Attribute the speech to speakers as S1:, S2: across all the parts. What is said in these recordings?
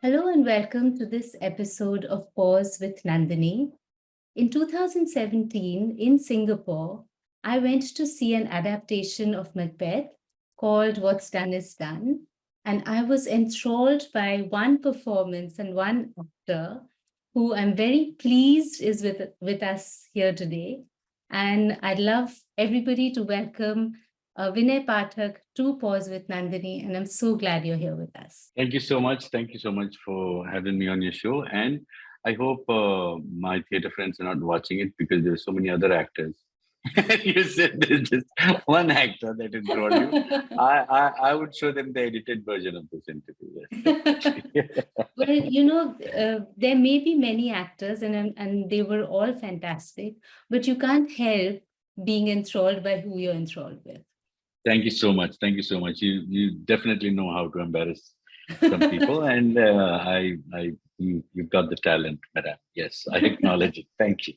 S1: Hello and welcome to this episode of Pause with Nandini. In 2017, in Singapore, I went to see an adaptation of Macbeth called What's Done is Done. And I was enthralled by one performance and one actor who I'm very pleased is with us here today. And I'd love everybody to welcome Vinay Pathak to Pause with Nandini. And I'm so glad you're here with us.
S2: Thank you so much. Thank you so much for having me on your show. And I hope my theater friends are not watching it because there's so many other actors. You said there's just one actor that is brought you. I would show them the edited version of this interview. Yes,
S1: Well, there may be many actors, and they were all fantastic, but you can't help being enthralled by who you're enthralled with.
S2: Thank you so much. Thank you so much. You definitely know how to embarrass some people, and you've got the talent, madam. Yes, I acknowledge it. Thank you.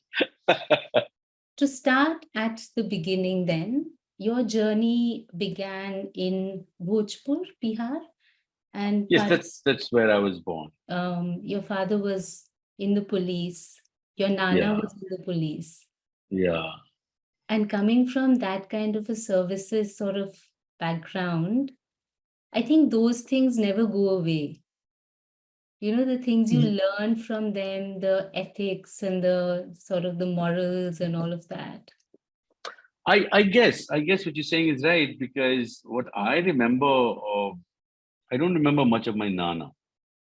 S1: To start at the beginning, then, your journey began in Bhojpur, Bihar, and
S2: Yes, that's where I was born.
S1: your father was in the police, your nana
S2: Yeah,
S1: was in the police.
S2: yeah.
S1: And coming from that kind of a services sort of background, I think those things never go away. The things you learn from them, the ethics and the sort of the morals and all of that.
S2: I guess what you're saying is right because what I remember I don't remember much of my nana,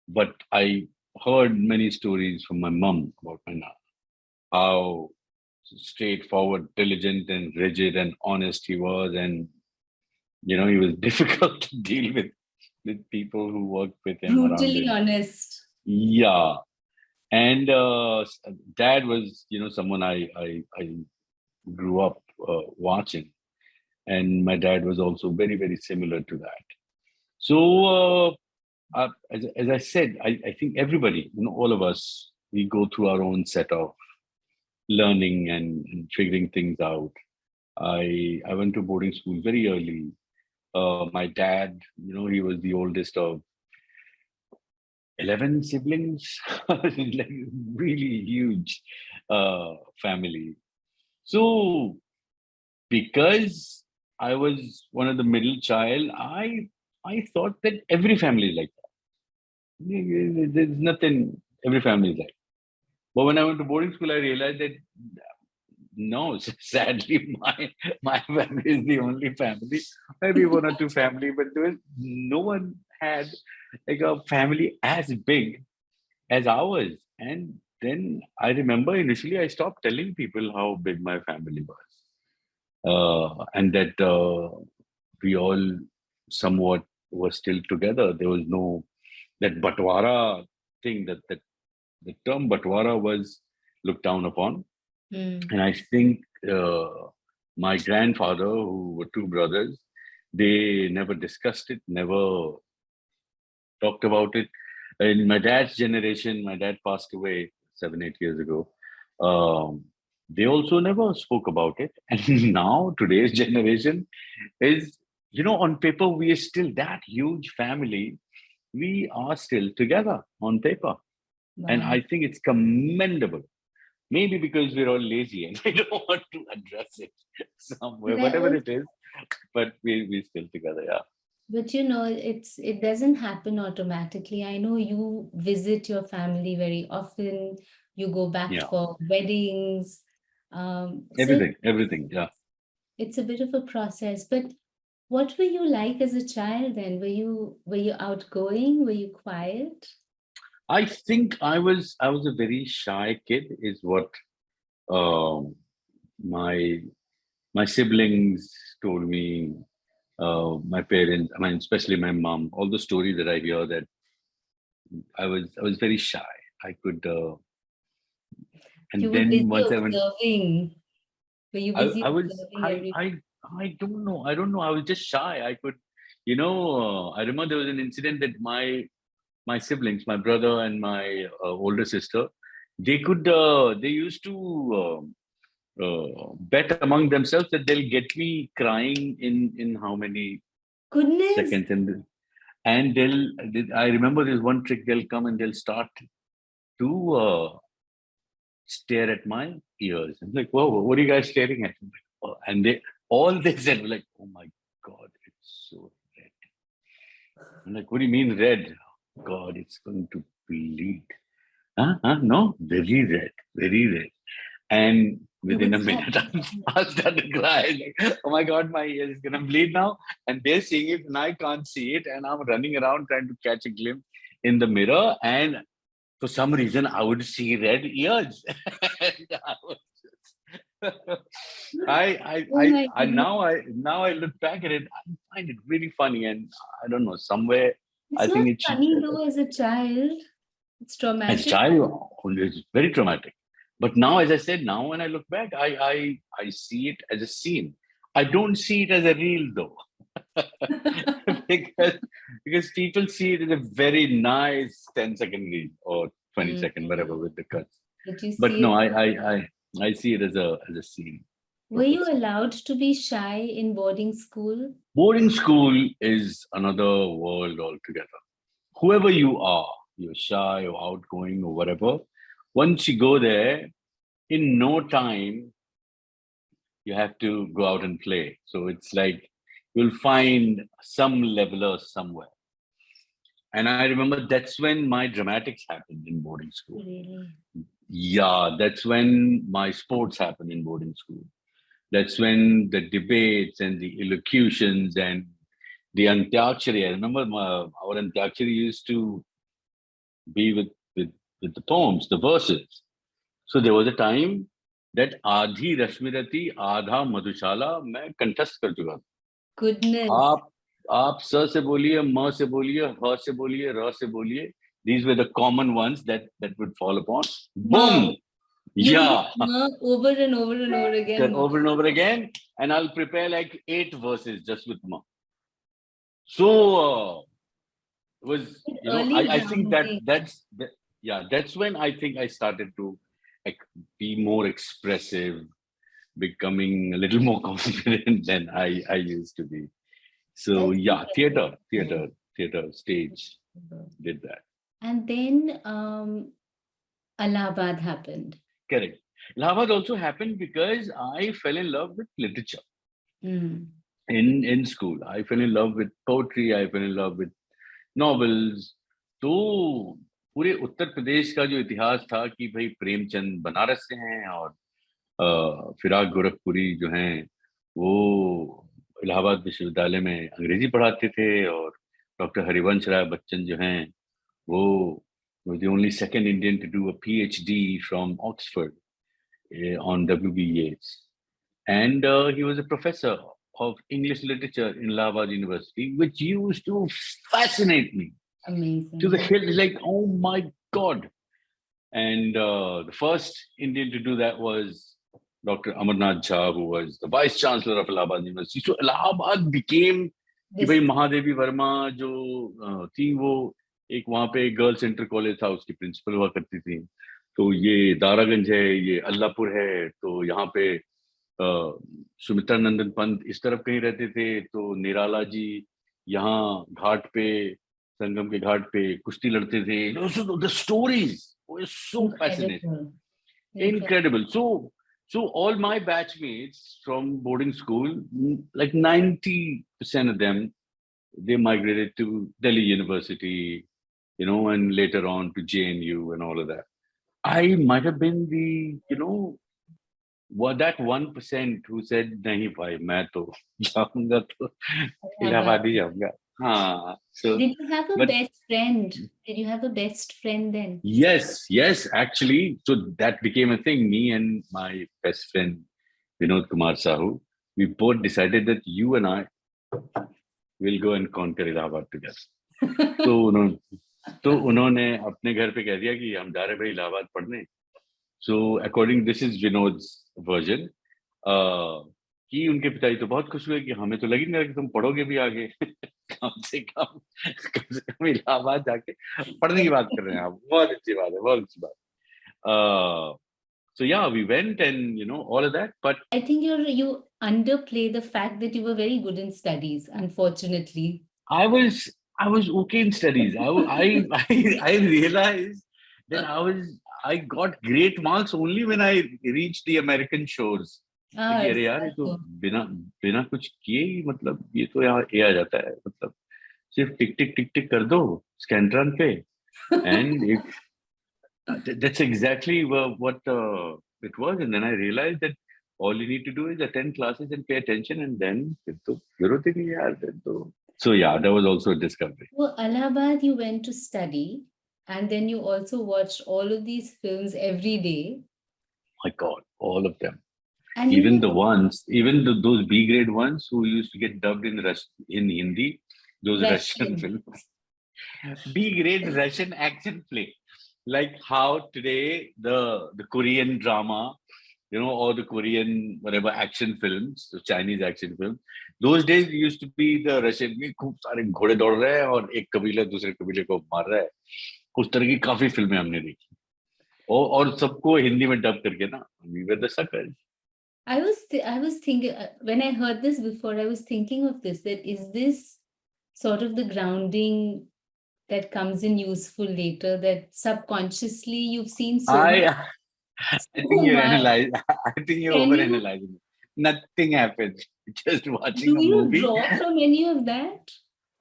S2: but I heard many stories from my mum about my nana. How straightforward, diligent, and rigid and honest he was, and he was difficult to deal with people who worked with him around
S1: Brutally
S2: him.
S1: honest.
S2: Yeah, and dad was someone I grew up watching, and my dad was also very very similar to that. So as I said, I think everybody, all of us, we go through our own set of learning and figuring things out. I went to boarding school very early. My dad, he was the oldest of 11 siblings, like really huge family. So because I was one of the middle child, I thought that every family is like that. There's nothing every family is like. But when I went to boarding school, I realized that no, sadly, my family is the only family. Maybe one or two family, but there was no one had like a family as big as ours. And then I remember initially I stopped telling people how big my family was, and that we all somewhat were still together. There was no that Batwara thing that the term Batwara was looked down upon.
S1: Mm.
S2: And I think my grandfather, who were two brothers, they never discussed it, never talked about it. In my dad's generation, my dad passed away 7, 8 years ago. Um, they also never spoke about it. And now today's generation is, on paper, we are still that huge family. We are still together on paper. And
S1: Wow.
S2: I think it's commendable. Maybe because we're all lazy and we don't want to address it somewhere,
S1: But I
S2: whatever
S1: also
S2: it is, but we're still together. Yeah.
S1: But it doesn't happen automatically. I know you visit your family very often. You go back
S2: Yeah.
S1: for weddings. So
S2: Everything. Yeah.
S1: it's a bit of a process. But what were you like as a child then? Were you outgoing? Were you quiet?
S2: I think I was a very shy kid, is what um, my my siblings told me. My parents, I mean, especially my mom, all the stories that I hear that I was very shy. I could,
S1: You
S2: and
S1: were
S2: then
S1: busy
S2: once I went,
S1: observing. Were you
S2: I,
S1: busy
S2: I was
S1: observing every?
S2: I don't know. I don't know. I was just shy. I could, I remember there was an incident that my siblings, my brother and my older sister, they used to bet among themselves that they'll get me crying in how many
S1: Goodness.
S2: seconds, and And I remember there's one trick, they'll come and they'll start to stare at my ears. I'm like, whoa, what are you guys staring at? I'm like, oh, and all they said were like, oh my God, it's so red. I'm like, what do you mean red? God, it's going to bleed. Huh? Huh? No, very red, very red. And
S1: You
S2: within
S1: would
S2: a
S1: start
S2: minute, I started to cry. Like, oh my God, my ear is going to bleed now. And they're seeing it, and I can't see it. And I'm running around trying to catch a glimpse in the mirror. And for some reason, I would see red ears. And I was just,
S1: Oh my goodness.
S2: now I look back at it, I find it really funny. And I don't know, somewhere, I
S1: It's not
S2: think it should,
S1: funny though as a child. It's
S2: as a
S1: traumatic.
S2: child, it's very traumatic. But now, as I said, now when I look back, I see it as a scene. I don't see it as a reel though, because because people see it as a very nice 10-second reel or 20-second, whatever,
S1: Mm.
S2: with the cuts.
S1: But you
S2: But
S1: see
S2: no,
S1: it.
S2: I see it as a scene,
S1: Were
S2: proper
S1: you
S2: scene.
S1: allowed to be shy in boarding school?
S2: Boarding school is another world altogether. Whoever you are, you're shy or outgoing or whatever, once you go there, in no time, you have to go out and play. So it's like you'll find some leveler somewhere. And I remember that's when my dramatics happened in boarding school.
S1: Really?
S2: Yeah, that's when my sports happened in boarding school. That's when the debates and the elocutions and the Antyakshari. I remember our Antyakshari used to be with the poems, the verses. So there was a time that आधी रश्मिरति आधा मधुशाला मैं कंठस्थ कर चुका था.
S1: Goodness.
S2: आप स से बोलिए, म से बोलिए, ह से बोलिए, र से बोलिए. These were the common ones that would fall upon.
S1: Ma.
S2: Boom!
S1: You would
S2: Yeah,
S1: ma over and over and over again. Ma.
S2: over and over again, and I'll prepare like 8 verses just with ma. So it was,
S1: Early
S2: I think that
S1: grounding.
S2: yeah, that's when I think I started to like be more expressive, becoming a little more confident than I used to be. So
S1: That's
S2: yeah,
S1: incredible.
S2: theater, stage did that.
S1: And then Allahabad happened.
S2: Correct. Allahabad also happened because I fell in love with literature
S1: Mm.
S2: in school. I fell in love with poetry. I fell in love with novels. तो पूरे उत्तर प्रदेश का जो इतिहास था कि भाई प्रेमचंद बनारस से हैं और फिराक गोरखपुरी जो हैं वो इलाहाबाद विश्वविद्यालय में अंग्रेजी पढ़ाते थे और डॉक्टर हरिवंश राय बच्चन जो हैं वो was the only second Indian to do a PhD from Oxford on W.B. Yeats. And he was a professor of English literature in Allahabad University, which used to fascinate me to the
S1: Amazing.
S2: hilt. Like, oh my God. And the first Indian to do that was Dr. Amarnath Jha, who was the vice chancellor of Allahabad University. So Allahabad became कि
S1: This
S2: भाई महादेवी वर्मा जो थी वो एक वहां पे girl centre college था उसकी प्रिंसिपल हुआ करती थी. तो ये दारागंज है, ये अल्लाहपुर है, तो यहाँ पे सुमित्रा नंदन पंत इस तरफ कहीं रहते थे, तो निराला जी यहाँ घाट पे संगम के घाट पे कुश्ती लड़ते थे. The stories were so fascinating,
S1: incredible. Incredible.
S2: incredible. So all my batchmates from boarding school, like 90% of them, they migrated to Delhi University, and later on to JNU and all of that. I might have been the, that 1% who said, "Nahi bhai, मैं तो जाऊंगा तो
S1: Allahabad.
S2: Allahabad ही जाऊंगा." हाँ. So,
S1: Did you have a
S2: but
S1: best friend? Did you have a best friend then?
S2: yes, actually. So that became a thing. Me and my best friend, Vinod Kumar Sahu, we both decided that you and I will go and conquer Allahabad together. तो उन्होंने अपने घर पे कह दिया कि हम जा रहे भाई इलाहाबाद पढ़ने. So according, this is Vinod's version, कि उनके पिताजी तो बहुत खुश हुए कि हमें तो लगी नहीं रहा कि तुम पढ़ोगे भी आगे. कम से कम इलाहाबाद जाके पढ़ने की बात कर रहे हैं आप. बहुत अच्छी बात है, बहुत अच्छी बात. So yeah, we went and all of that. But
S1: I think you underplay the fact that you were very good in studies, unfortunately.
S2: I was I was okay in studies. I realized that I got great marks only when I reached the American shores.
S1: Ah,
S2: कि अरे यार ये तो
S1: so
S2: बिना बिना कुछ किए ही मतलब ये तो यहाँ ये आ जाता है मतलब सिर्फ टिक टिक टिक टिक कर दो स्कैंट्रन पे and if that's exactly what it was and then I realized that all you need to do is attend classes and pay attention and then फिर तो जरूरत ही नहीं है यार फिर तो so yeah that was also a discovery.
S1: well, Allahabad, you went to study, and then you also watched all of these films every day.
S2: My God, all of them.
S1: And you
S2: Even
S1: were
S2: the ones, even those B grade ones who used to get dubbed in Hindi, those Russian
S1: Russian.
S2: films, B grade Russian action flick, like how today the Korean drama, you know, or the Korean whatever action films, the Chinese action films. Those days used to be the Russian में खूब सारे घोड़े दौड़ रहे हैं और एक कबीला दूसरे कबीले को मार रहा है. उस तरह की काफी फिल्में हमने देखी. और सबको हिंदी में डब करके ना, we were the suckers.
S1: I was thinking when I heard this before, I was thinking of this, that is this sort of the grounding that comes in useful later, that subconsciously you've seen
S2: I I
S1: so
S2: think you're
S1: much.
S2: I think you're
S1: Can you
S2: overanalyzing it. Nothing happened. Just watching
S1: do
S2: a
S1: you
S2: movie.
S1: draw from any of that?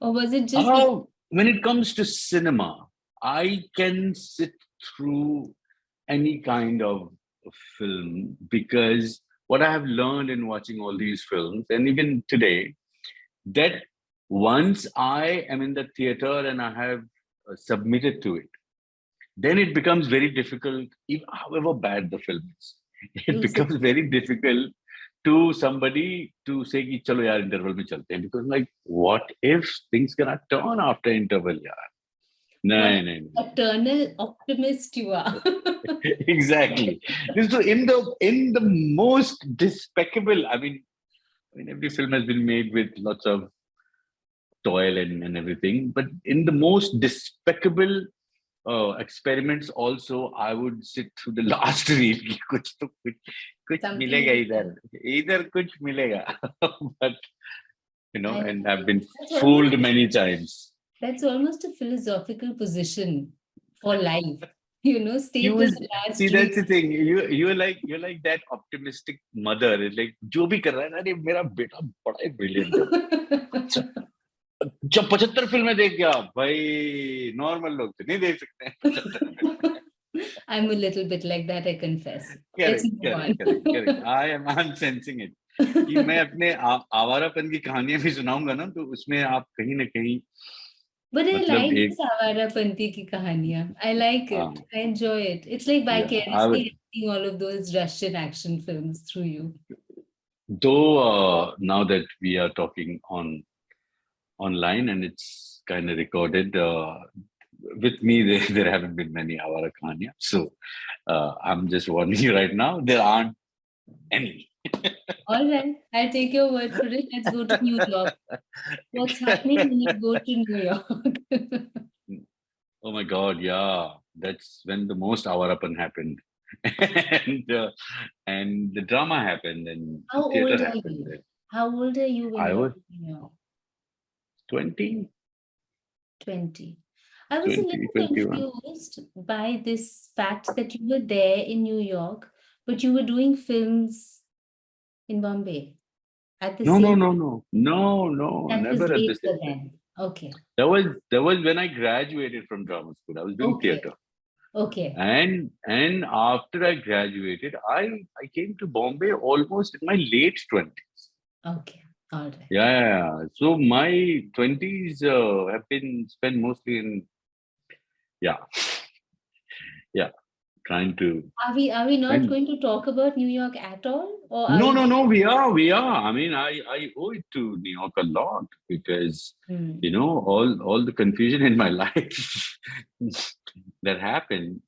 S1: Or was it just because
S2: When it comes to cinema, I can sit through any kind of film because what I have learned in watching all these films, and even today, that once I am in the theater and I have submitted to it, then it becomes very difficult, if, however bad the film is. It
S1: you say,
S2: becomes very difficult to somebody to say, कि, चलो यार interval में चलते हैं, because like, what if things gonna turn after interval, यार?
S1: what
S2: नहीं, नहीं, नहीं.
S1: eternal optimist you are?
S2: Exactly. So in the most despicable, I mean, every film has been made with lots of toil and everything, but in the most despicable experiments also, I would sit through the last reel. कि कुछ
S1: Something
S2: मिलेगा
S1: will
S2: इधर,
S1: come.
S2: इधर कुछ मिलेगा. But
S1: I
S2: and I've been
S1: that's almost
S2: fooled many times.
S1: that's almost a philosophical position for life. You know, stay
S2: You
S1: till
S2: was
S1: the last
S2: see
S1: reel.
S2: that's the thing. You're like that optimistic mother. It's like जो भी कर रहा है ना, अरे मेरा बेटा बड़ा ही brilliant है. जब 75 फिल्में देख गया भाई, नॉर्मल लोग तो नहीं देख सकते हैं 75 फिल्में.
S1: I'm a little bit like that, I confess. Let's
S2: correct
S1: move
S2: correct
S1: on.
S2: Correct correct I am sensing it कि मैं अपने आवारापन की कहानियां भी सुनाऊंगा ना तो उसमें आप कहीं ना कहीं
S1: But I
S2: मतलब
S1: like this
S2: एक
S1: Avara Panti ki kahaniya. I like it. I enjoy it. It's like
S2: yeah
S1: vicariously seeing all of those Russian action films through you.
S2: though now that we are talking online and it's kind of recorded with me there haven't been many Avara Kahaniya, so I'm just warning you right now there aren't any.
S1: All right, I'll take your word for it. Let's go to New York. What's happening when you go to New York?
S2: Oh my God, yeah, that's when the most Avarapan happened. And the drama happened and the
S1: How
S2: theater
S1: old are
S2: happened.
S1: you? How old are you when
S2: I
S1: you were
S2: was
S1: in New York?
S2: 20,
S1: 20. I was a
S2: 20,
S1: little
S2: 21.
S1: confused by this fact that you were there in New York, but you were doing films in Bombay at the
S2: No, no,
S1: same
S2: no, no, no, no,
S1: that was
S2: never at the
S1: later
S2: same time.
S1: then. Okay.
S2: That was when I graduated from drama school. I was doing
S1: Okay.
S2: theater.
S1: Okay.
S2: And after I graduated, I came to Bombay almost in my late 20s.
S1: Okay. All right.
S2: Yeah. So my 20s have been spent mostly in, yeah, yeah, trying to
S1: Are we not
S2: spend.
S1: going to talk about New York at all? Or are
S2: No,
S1: we
S2: no,
S1: just
S2: no, we are. I mean, I owe it to New York a lot because,
S1: hmm.
S2: all the confusion in my life that happened,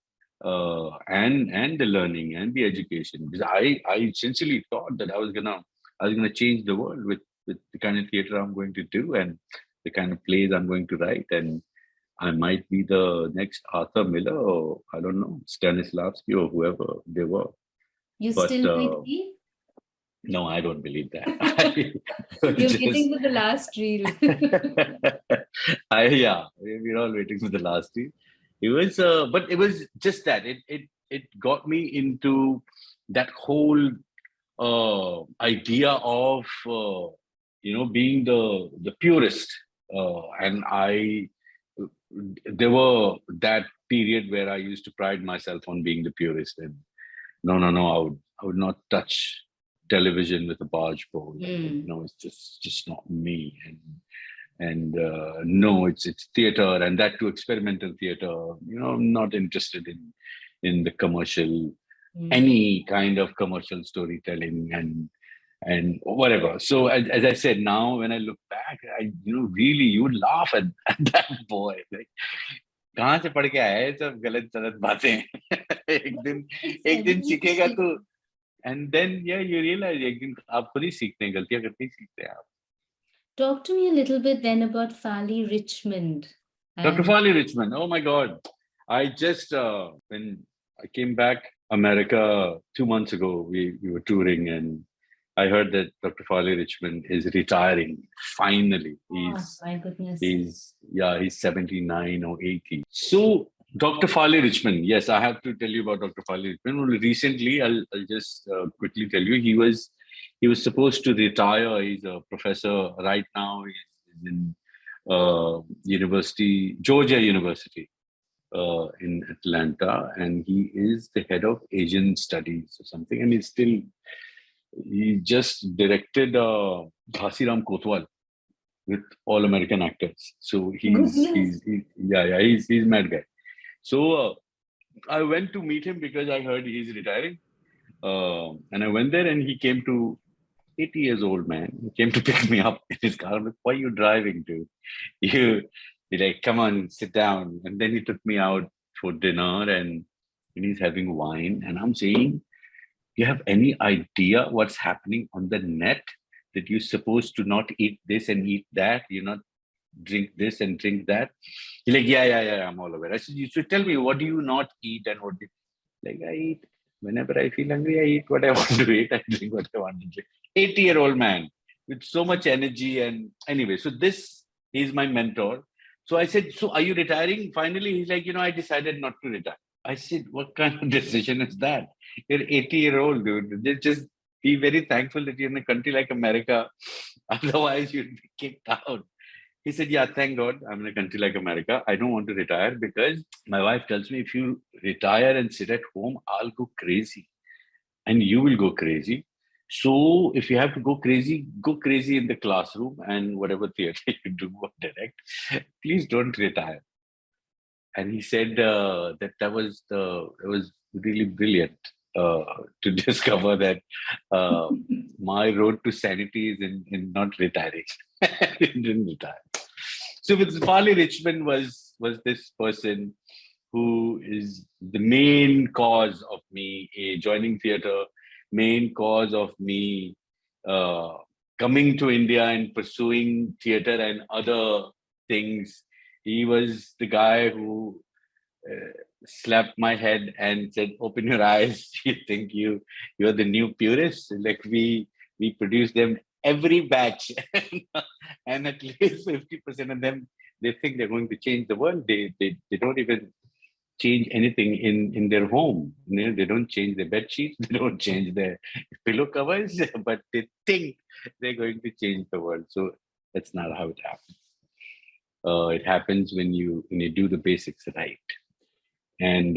S2: and the learning and the education. Because I sincerely thought that I was gonna change the world with the kind of theater I'm going to do and the kind of plays I'm going to write, and I might be the next Arthur Miller or I don't know Stanislavski or whoever they were.
S1: You
S2: But
S1: still might be?
S2: No, I don't believe that.
S1: You're
S2: Just
S1: waiting for the last reel.
S2: yeah, we're all waiting for the last scene. It was, but it was just that it got me into that whole idea of being the purist, and I there were that period where I used to pride myself on being the purist, and no, I would not touch television with a barge pole.
S1: Hmm.
S2: It's just not me, and no, it's theater, and that too experimental theater. I'm not interested in the commercial,
S1: Hmm.
S2: any kind of commercial storytelling and whatever. So as I said, now when I look back, I really you would laugh at that boy. Like, कहाँ से पढ़ के आया है सब गलत गलत बातें एक दिन
S1: It's
S2: एक
S1: very
S2: दिन सीखेगा तो
S1: interesting.
S2: And then you realise एक दिन आप खुद ही सीखते हैं गलतियां करके ही सीखते हैं आप.
S1: Talk to me a little bit then about Farley Richmond.
S2: Dr.
S1: And
S2: Farley Richmond, oh my God. I just, when I came back America 2 months ago, we were touring and I heard that Dr. Farley Richmond is retiring. Finally,
S1: oh
S2: he's
S1: my goodness.
S2: he's yeah, he's 79 or 80. So Dr. Farley Richmond, yes, I have to tell you about Dr. Farley Richmond. Well, recently, I'll just quickly tell you, he was supposed to retire. He's a professor right now. He's in Georgia University in Atlanta, and he is the head of Asian Studies or something. And he just directed Ghasiram Kotwal with all American actors. So
S1: Goodness.
S2: he's mad guy. So I went to meet him because I heard he's retiring, and I went there, and he came to 80 years old man. He came to pick me up in his car. I'm like, why are you driving to? You He like, come on, sit down. And then he took me out for dinner and he's having wine. And I'm saying, you have any idea what's happening on the net? That you're supposed to not eat this and eat that, you're not drink this and drink that. He's like, yeah, I'm all aware. I said, you should tell me, what do you not eat and what do you like? I eat whenever I feel hungry, I eat what I want to eat, I drink what I want to drink. 80-year-old man with so much energy. And anyway, so this is my mentor. So I said, so are you retiring? Finally, he's like, I decided not to retire. I said, what kind of decision is that? You're 80-year-old, dude. Just be very thankful that you're in a country like America. Otherwise, you'd be kicked out. He said, yeah, thank God I'm in a country like America. I don't want to retire because my wife tells me if you retire and sit at home, I'll go crazy and you will go crazy. So if you have to go crazy in the classroom and whatever theater you do or direct. Please don't retire. And he said it was really brilliant to discover that uh, my road to sanity is in not retiring. He didn't retire. So with Farley Richmond was this person who is the main cause of me joining theater, main cause of me uh, coming to India and pursuing theater and other things. He was the guy who slapped my head and said, "Open your eyes. You think you're the new purist? Like we produce them every batch, and at least 50% of them they think they're going to change the world. They don't even change anything in their home. They don't change their bed sheets, they don't change their pillow covers, but they think they're going to change the world. So that's not how it happens. It happens when you do the basics right. And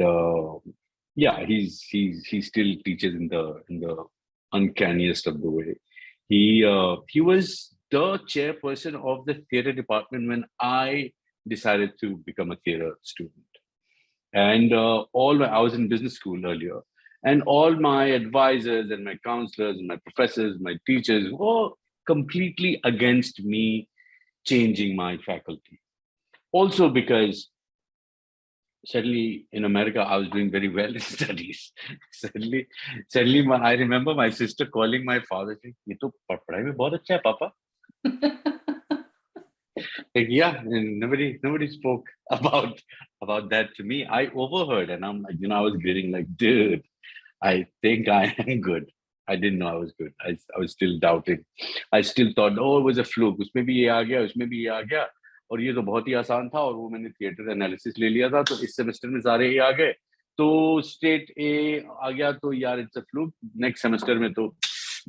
S2: yeah, he still teaches in the uncanniest of the way. He was the chairperson of the theater department when I decided to become a theater student. And I was in business school earlier, and all my advisors and my counselors and my professors, my teachers were completely against me changing my faculty. Also because suddenly in America, I was doing very well in studies. suddenly, I remember my sister calling my father saying, "ये तो पढ़ाई में बहुत अच्छा है, Papa." Like, yeah, and nobody spoke about that to me. I overheard, and I'm like, I was grinning like, dude, I think I am good. I didn't know I was good. I was still doubting. I still thought, oh, it was a fluke. उसमें भी ये आ गया, उसमें भी ये आ गया, और ये तो बहुत ही आसान था, और वो मैंने थिएटर एनालिसिस ले लिया था, तो इस सेमेस्टर में सारे ए आ गए, तो स्टेट ए आ गया, तो यार it's a fluke, next semester में तो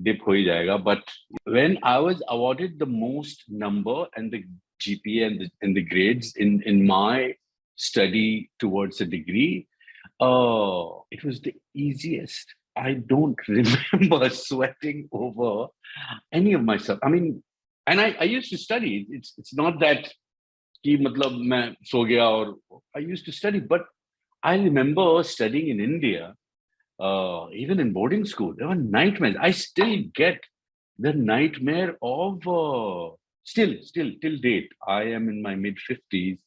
S2: डिप हो ही जाएगा. But when I was awarded the most number and the GPA and the grades in my study towards a degree, it was the easiest. I don't remember sweating over any of myself. I mean, and I used to study. It's not that कि मतलब मैं सो गया और I used to study, but I remember studying in India, even in boarding school, there were nightmares. I still get the nightmare of still till date. I am in my mid 50s.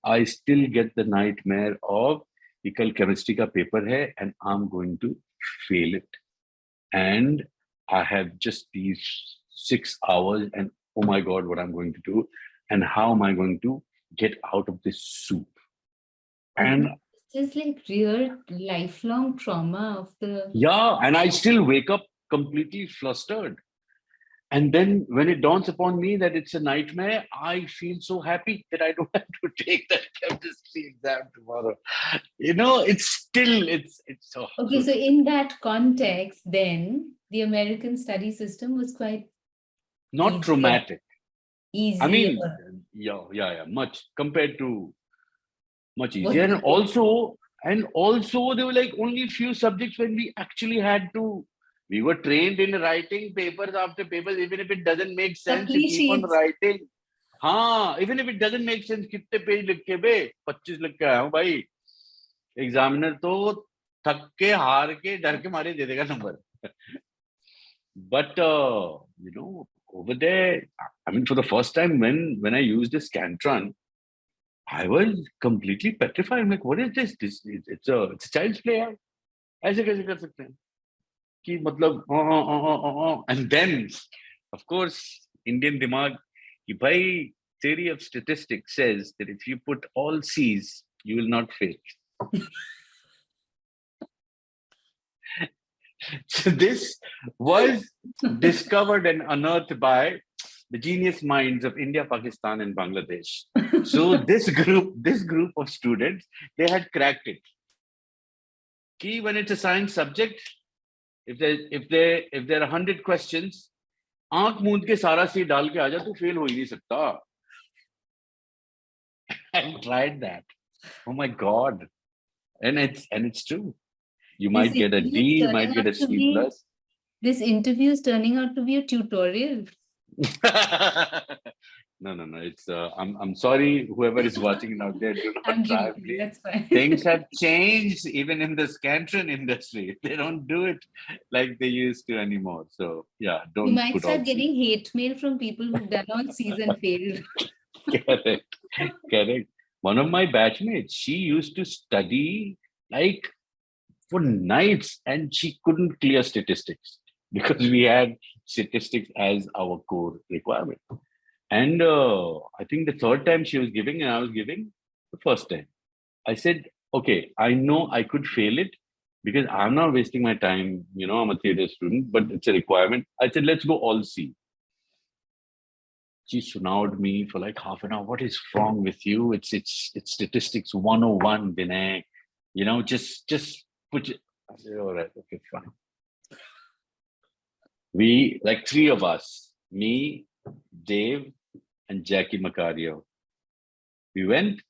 S2: I still get the nightmare of कि कल chemistry का paper है and I'm going to fail it, and I have just these 6 hours, and oh my God, what I'm going to do, and how am I going to get out of this soup? And
S1: this is like real lifelong trauma of the.
S2: yeah, and I still wake up completely flustered. And then when it dawns upon me that it's a nightmare, I feel so happy that I don't have to take that chemistry exam tomorrow. You know, it's so.
S1: Okay, so in that context, then the American study system was quite
S2: Not
S1: easier.
S2: traumatic.
S1: Easier.
S2: I mean, yeah, much compared to much
S1: What
S2: easier.
S1: do
S2: And
S1: you
S2: also there were like only few subjects when we actually had to. We were trained in writing papers after papers, even if it doesn't make sense, you
S1: Supply
S2: keep on
S1: sheets.
S2: writing. हाँ, even if it doesn't make sense, कितने page लिख के बे 25 लिख के आया हूँ भाई. Examiner तो थक के हार के डर के मारे दे देगा number. But you know, over there, I mean, for the first time when I used this Scantron, I was completely petrified. I'm like, what is this? It's a child's play. यार. ऐसे कैसे कर सकते हैं? कि मतलब and then of course Indian dimag कि भाई theory of statistics says that if you put all C's you will not fail. So this was discovered and unearthed by the genius minds of India, Pakistan, and Bangladesh. So this group of students, they had cracked it. Key when it's a science subject, if there are 100 questions, आंख मूंद के सारा सी डाल के आ जा, तो fail हो ही नहीं सकता. I tried that. Oh my God. And it's true. You might get a D, you might get a C plus.
S1: This interview is turning out to be a tutorial.
S2: No. It's I'm sorry, whoever is watching it out there. Do not try.
S1: That's fine.
S2: Things have changed even in the Scantron industry. They don't do it like they used to anymore. So yeah, don't.
S1: You might
S2: put
S1: start
S2: all
S1: getting hate mail from people who've done all C's and failed.
S2: Correct. One of my batchmates, she used to study like for nights, and she couldn't clear statistics because we had statistics as our core requirement. And I think the third time she was giving and I was giving the first time. I said, okay, I know I could fail it because I'm not wasting my time. You know, I'm a theater student, but it's a requirement. I said, let's go all C. She surrounded me for like half an hour. What is wrong with you? It's statistics 101, Vinay. You know, just put it. I said, all right, okay, fine. We, like three of us, me, Dave, and Jackie Macario. We went.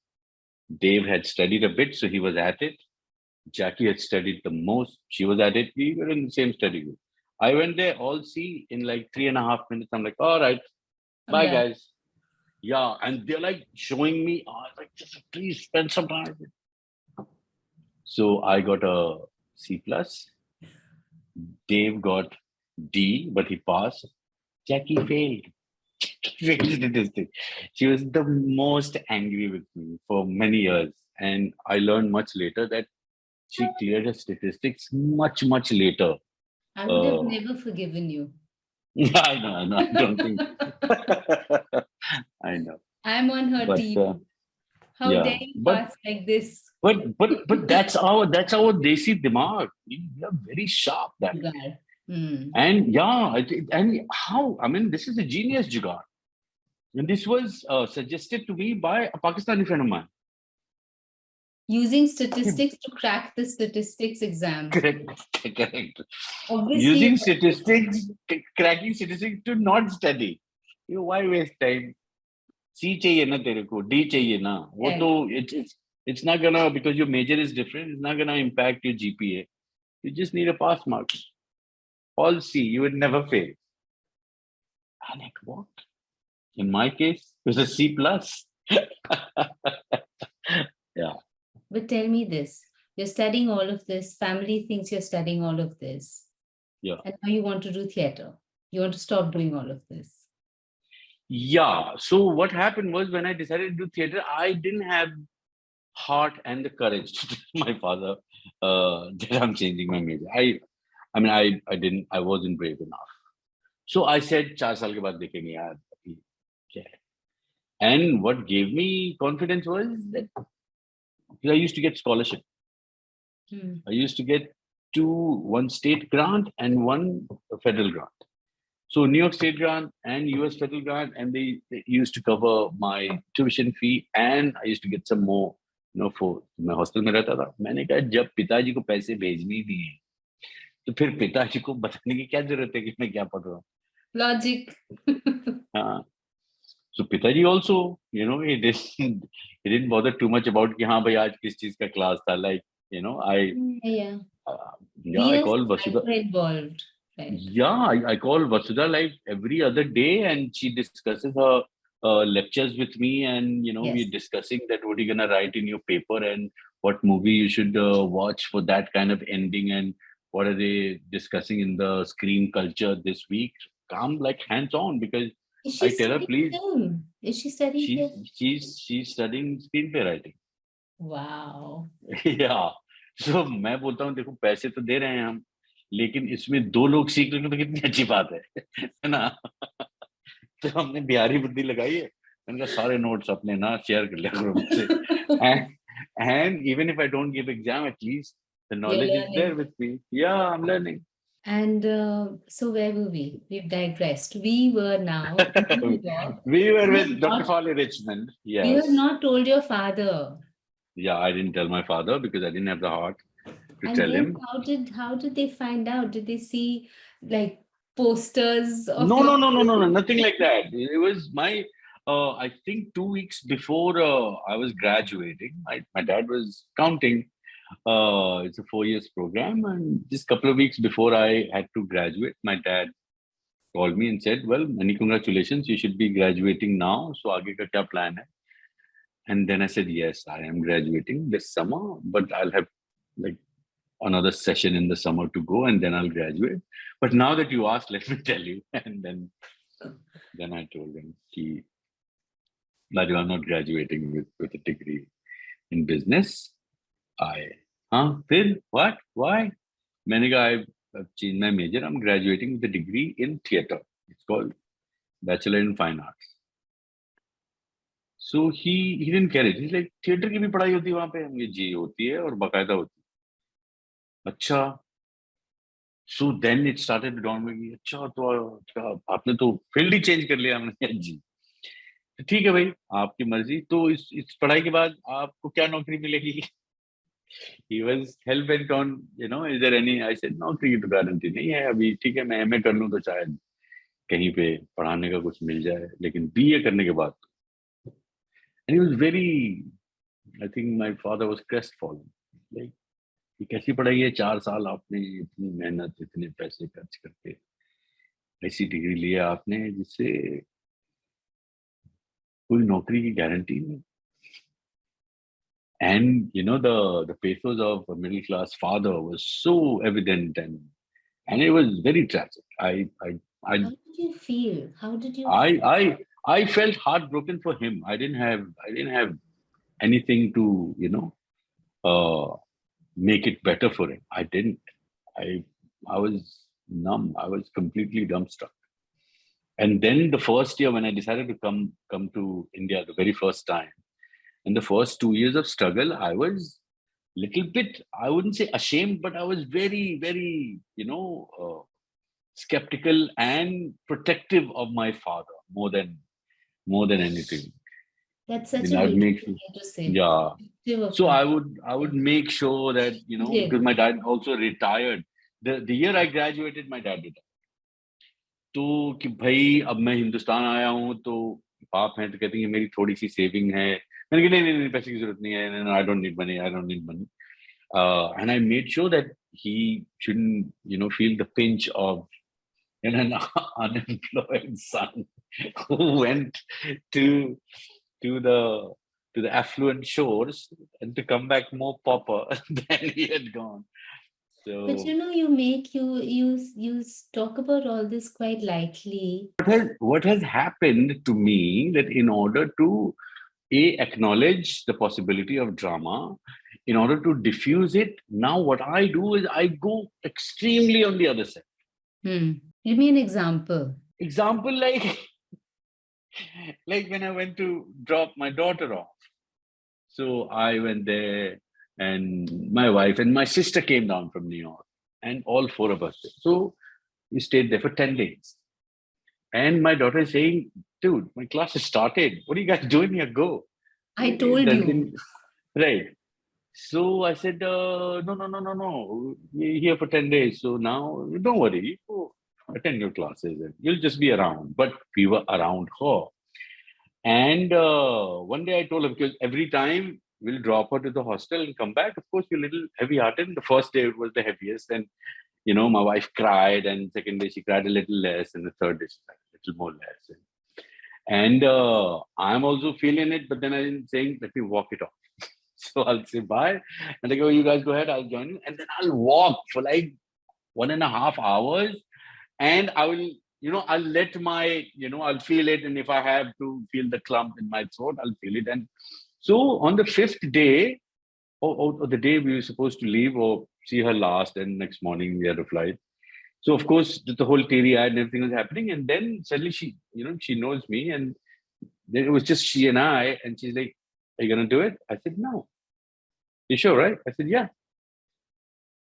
S2: Dave had studied a bit, so he was at it. Jackie had studied the most. She was at it. We were in the same study group. I went there, all C, in like 3.5 minutes. I'm like, all right, bye, guys. Yeah, and they're like showing me, like, just please spend some time. So I got a C plus. Dave got D, but he passed. Jackie failed. She was the most angry with me for many years. And I learned much later that she cleared her statistics much later.
S1: I would have never forgiven you.
S2: I know. I don't think. I know.
S1: I'm on her team. How dare you pass like this?
S2: But that's our desi dimag. We are very sharp that way.
S1: Mm.
S2: And yeah, and how? I mean, this is a genius jugaad. And this was suggested to me by a Pakistani friend of mine.
S1: Using statistics to crack the statistics exam.
S2: Correct, correct.
S1: Obviously,
S2: Using statistics, cracking statistics to not study. Why waste time? C चाहिए ना तेरे को, D चाहिए ना. वो
S1: correct.
S2: तो it's not gonna, because your major is different. It's not gonna impact your GPA. You just need a pass mark. All C, you would never fail. I'm like, what? In my case, it was a C plus. Yeah.
S1: But tell me this, you're studying all of this, family thinks you're studying all of this,
S2: Yeah.
S1: and now you want to do theater. You want to stop doing all of this.
S2: Yeah. So what happened was, when I decided to do theater, I didn't have heart and the courage to tell my father that I'm changing my major. I wasn't brave enough. So I said, 4 साल के बाद देखेंगे यार अभी क्या है. And what gave me confidence was that I used to get scholarship.
S1: Hmm.
S2: I used to get one state grant and one federal grant. So New York State grant and US federal grant, and they used to cover my tuition fee, and I used to get some more, for मैं hostel में रहता था. मैंने कहा जब पिताजी को पैसे भेजने ही दिए, तो फिर पिताजी को बताने की क्या जरूरत है कि मैं क्या पढ़ रहा हूँ.
S1: Logic.
S2: हाँ. So Pitaji also, he didn't bother too much about कि हाँ भाई आज किस चीज का class था. Like,
S1: Yeah.
S2: yeah, I
S1: We are
S2: call Vasudha.
S1: hyper involved, right?
S2: Yeah, I call Vasudha like every other day, and she discusses her lectures with me, and
S1: Yes.
S2: we're discussing that what you're gonna write in your paper and what movie you should watch for that kind of ending, and what are they discussing in the screen culture this week. Come like hands on, because
S1: Is she
S2: I tell her,
S1: studying
S2: please,
S1: film? Is she studying
S2: she's
S1: film?
S2: she's studying screenplay writing.
S1: Wow.
S2: या सो मैं बोलता हूँ देखो पैसे तो दे रहे हैं हम, लेकिन इसमें 2 लोग सीख रहे हैं तो कितनी अच्छी बात है ना. तो हमने बिहारी बुद्धि लगाई है. मैंने कहा सारे नोट्स अपने ना शेयर कर लिया करो मुझसे. And even if I don't give exam, at least the
S1: You're
S2: knowledge is there
S1: learning.
S2: With me. या I am learning.
S1: And so where were we? We've digressed. We were now in New York.
S2: We were
S1: You
S2: with
S1: have
S2: Dr.
S1: not,
S2: Fali Richmond.
S1: you have
S2: Yes.
S1: not told your father.
S2: Yeah, I didn't tell my father because I didn't have the heart to
S1: And
S2: tell
S1: then
S2: him.
S1: how did they find out? Did they see like posters of
S2: No,
S1: your
S2: no, no, no, no, no, nothing like that. It was I think 2 weeks before I was graduating, my dad was counting. It's a 4 years program. And just a couple of weeks before I had to graduate, my dad called me and said, well, many congratulations, you should be graduating now. So, aage ka kya plan hai? And then I said, yes, I am graduating this summer, but I'll have like another session in the summer to go, and then I'll graduate. But now that you asked, let me tell you. And then I told him that I'm not graduating with a degree in business. Then what? Why? मैंने कहा I've changed my major. I'm graduating with a degree in theater. It's called Bachelor in Fine Arts. So he didn't get it. He's like, theater की भी पढ़ाई होती है वहाँ पे? हमने जी होती है और बकायदा होती है. अच्छा. So then it started to dawn में कि अच्छा तो अच्छा आपने तो फील्ड ही चेंज कर लिया. हमने कहा, जी ठीक है भाई आपकी मर्जी. तो इस पढ़ाई के बाद आपको क्या नौकरी मिलेगी? He was hell bent on, is there any? I said नौकरी की तो गारंटी नहीं है अभी. ठीक है मैं एमए कर लूं तो शायद कहीं पे पढ़ाने का कुछ मिल जाए, लेकिन बीए करने के बाद. And he was very, I think my father was crestfallen. Like, ये कैसी पढ़ाई है? 4 साल आपने इतनी मेहनत इतने पैसे खर्च करके ऐसी डिग्री लिया आपने जिससे कोई नौकरी की गारंटी नहीं. And the pathos of a middle class father was so evident, and it was very tragic. I
S1: How did you feel? How did you
S2: I
S1: feel?
S2: I I felt heartbroken for him. I didn't have anything to uh, make it better for him. I didn't. I was numb. I was completely dumbstruck. And then the first year when I decided to come to India the very first time, in the first 2 years of struggle, I was little bit, I wouldn't say ashamed, but I was very, very, skeptical and protective of my father more than anything.
S1: That's such
S2: You
S1: a
S2: know, I'd
S1: beautiful
S2: make sure,
S1: thing to say.
S2: yeah.
S1: Protective of
S2: So
S1: your
S2: I would make sure that, you know, because
S1: did.
S2: my dad also retired. The year I graduated, my dad retired. तो कि भाई अब मैं हिंदुस्तान आया हूँ तो बाप हैं तो कहते हैं कि मेरी थोड़ी सी सेविंग है, मैंने कहा नहीं नहीं नहीं पैसे की जरूरत नहीं है, I don't need money, I don't need money, and I made sure that he shouldn't, you know, feel the pinch of, you know, an unemployed son who went to to the to the affluent shores and to come back more pauper than he had gone.
S1: But
S2: So
S1: you know, you talk about all this quite lightly.
S2: what has happened to me that in order to acknowledge the possibility of drama, in order to diffuse it, now what I do is I go extremely on the other side.
S1: Give me an example.
S2: Example like when I went to drop my daughter off. So I went there, and my wife and my sister came down from New York, and all four of us. So we stayed there for 10 days. And my daughter is saying, dude, my class has started. What are you guys doing here? Go.
S1: I told you.
S2: Right. So I said, no, no, no, no, no. We're here for 10 days. So now don't worry. Go attend your classes and you'll just be around. But we were around her. And one day I told her, because every time we'll drop her to the hostel and come back, of course, we're a little heavy hearted. The first day it was the heaviest. And, you know, my wife cried. And second day she cried a little less. And the third day she cried a little more less. And I'm also feeling it. But then I'm saying, let me walk it off. So I'll say bye. And they go, you guys go ahead, I'll join you. And then I'll walk for like 1.5 hours. And I will, you know, I'll let my, you know, I'll feel it. And if I have to feel the clump in my throat, I'll feel it. And so on the fifth day, or the day we were supposed to leave or see her last, and next morning we had a flight. So of course, the whole teary-eyed and everything was happening. And then suddenly she, you know, she knows me. And then it was just she and I. And she's like, are you going to do it? I said, no. You sure, right? I said, yeah.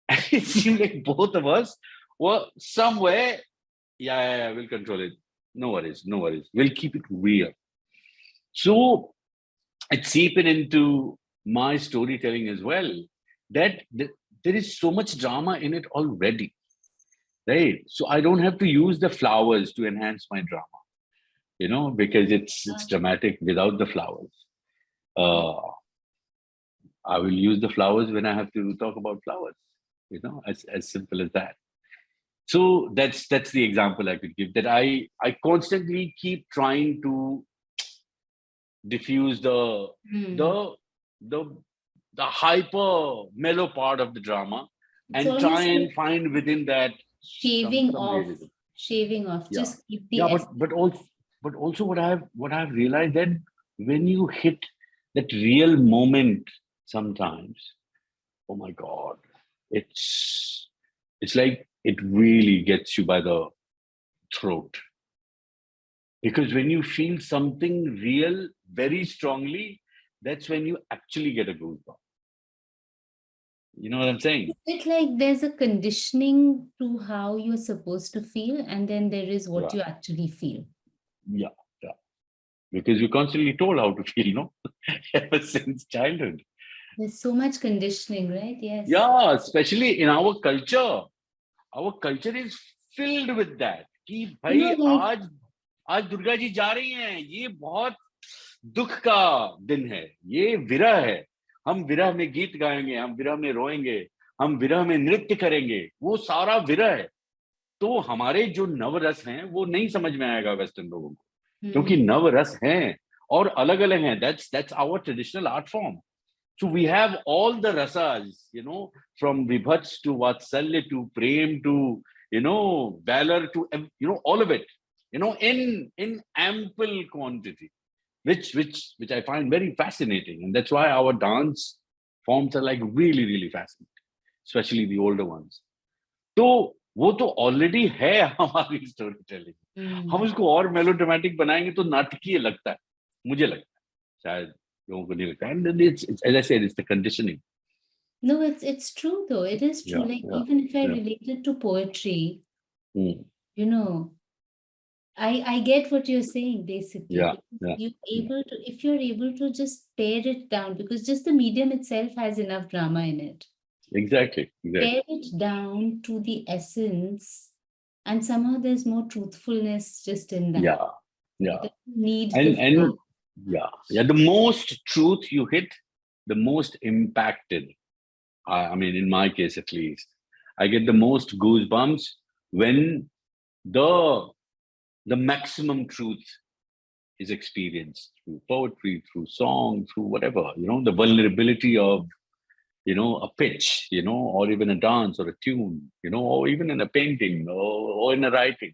S2: And it seemed like both of us were somewhere, yeah, we'll control it. No worries, no worries. We'll keep it real. So it's seeping into my storytelling as well, that there is so much drama in it already, right? So I don't have to use the flowers to enhance my drama, you know, because it's dramatic without the flowers. Uh, I will use the flowers when I have to talk about flowers, you know, as simple as that. So that's the example I could give, that I constantly keep trying to diffuse the the the hyper mellow part of the drama
S1: It's
S2: and try
S1: almost
S2: and
S1: like
S2: find within that
S1: shaving
S2: some
S1: off,
S2: realism.
S1: shaving off.
S2: Yeah.
S1: Just keep the
S2: Yeah,
S1: essence.
S2: but also what I've realized, that when you hit that real moment sometimes, oh my God, it's like it really gets you by the throat. Because when you feel something real very strongly, that's when you actually get a goosebump. You know what I'm saying?
S1: It's like there's a conditioning to how you're supposed to feel, and then there is what
S2: Yeah,
S1: you actually feel.
S2: yeah, yeah. Because we're constantly told how to feel, no? Ever since childhood.
S1: There's so much conditioning, right? Yes.
S2: Yeah, especially in our culture. Our culture is filled with that. कि
S1: You know,
S2: भाई
S1: like,
S2: आज दुर्गा जी जा रही हैं, ये बहुत दुख का दिन है, ये विरह है, हम विरह में गीत गाएंगे, हम विरह में रोएंगे, हम विरह में नृत्य करेंगे, वो सारा विरह है. तो हमारे जो नवरस हैं वो नहीं समझ में आएगा वेस्टर्न लोगों को, क्योंकि नवरस हैं और अलग अलग हैं. That's our traditional art form. So we have all the rasas, you know, from vibhats to vatsalya to prem to, you know, valor to, you know, all of it, you know, in ample quantity, which I find very fascinating. And that's why our dance forms are like really, really fascinating, especially the older ones. तो वो तो already है हमारी story telling. हम उसको और melodramatic बनाएंगे तो नाटकीय लगता है, मुझे लगता है, शायद लोगों को नहीं लगता. And it's as I said, it's the conditioning.
S1: No, it's true though. It is true.
S2: Yeah,
S1: Like
S2: yeah,
S1: even if I
S2: yeah.
S1: relate it to poetry,
S2: Mm.
S1: You know, I get what you're saying basically,
S2: Yeah,
S1: because
S2: yeah,
S1: you're
S2: yeah.
S1: able to, if you're able to just pare it down, because just the medium itself has enough drama in it.
S2: Exactly,
S1: Pare
S2: exactly.
S1: it down to the essence, and somehow there's more truthfulness just in that.
S2: Yeah,
S1: It
S2: yeah.
S1: doesn't need the
S2: And
S1: fluff.
S2: yeah, yeah. The most truth you hit, the most impacted. I mean, in my case at least, I get the most goosebumps when the the maximum truth is experienced through poetry, through song, through whatever. The vulnerability of a pitch, or even a dance or a tune, or even in a painting or in a writing.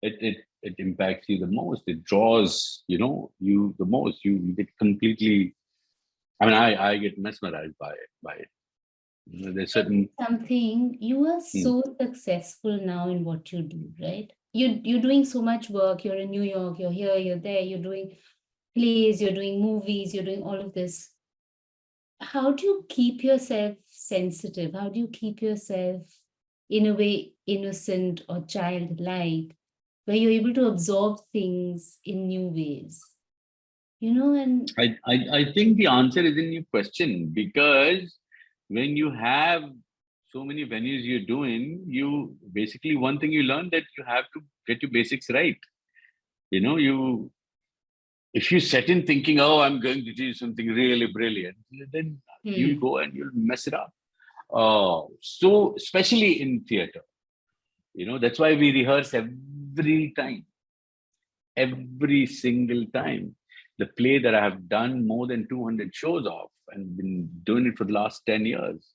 S2: It impacts you the most. It draws, you the most. You get completely. I mean, I get mesmerized by it. There's
S1: Tell me
S2: certain.
S1: something, you are
S2: Hmm.
S1: so successful now in what you do, right? You're doing so much work. You're in New York, you're here, you're there, you're doing plays, you're doing movies, you're doing all of this. How do you keep yourself sensitive? How do you keep yourself, in a way, innocent or childlike, where you're able to absorb things in new ways? And
S2: I think the answer is in your question, because when you have so many venues you're doing, you basically one thing you learn that you have to get your basics right. You if you set in thinking, oh, I'm going to do something really brilliant, then you'll
S1: hmm,
S2: go and you'll mess it up. So especially in theater, that's why we rehearse every single time. The play that I have done more than 200 shows of and been doing it for the last 10 years,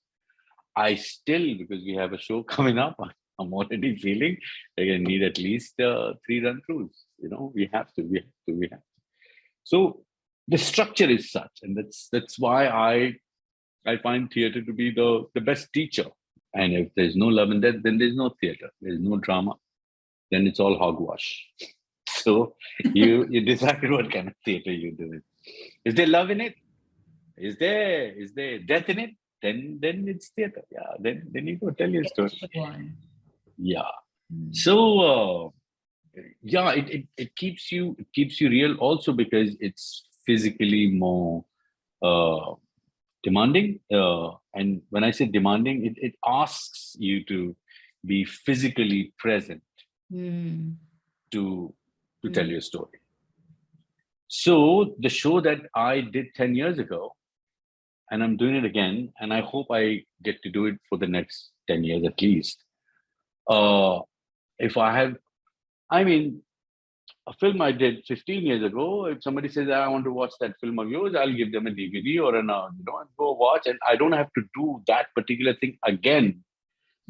S2: I still, because we have a show coming up, I'm already feeling like I need at least 3 run-throughs. We have to. So the structure is such, and that's why I find theater to be the best teacher. And if there's no love in that, then there's no theater. There's no drama. Then it's all hogwash. So you decide what kind of theater you're doing. Is there love in it? Is there death in it? Then it's theater. Yeah. Then you go tell your
S1: get the
S2: story.
S1: show on.
S2: Yeah.
S1: Hmm.
S2: So yeah, it keeps you real also because it's physically more uh, demanding. And when I say demanding, it asks you to be physically present
S1: Hmm.
S2: to tell
S1: Hmm.
S2: your story. So the show that I did 10 years ago, and I'm doing it again, and I hope I get to do it for the next 10 years at least. Uh, if I have, I mean, a film I did 15 years ago, if somebody says, I want to watch that film of yours, I'll give them a DVD or and go watch. And I don't have to do that particular thing again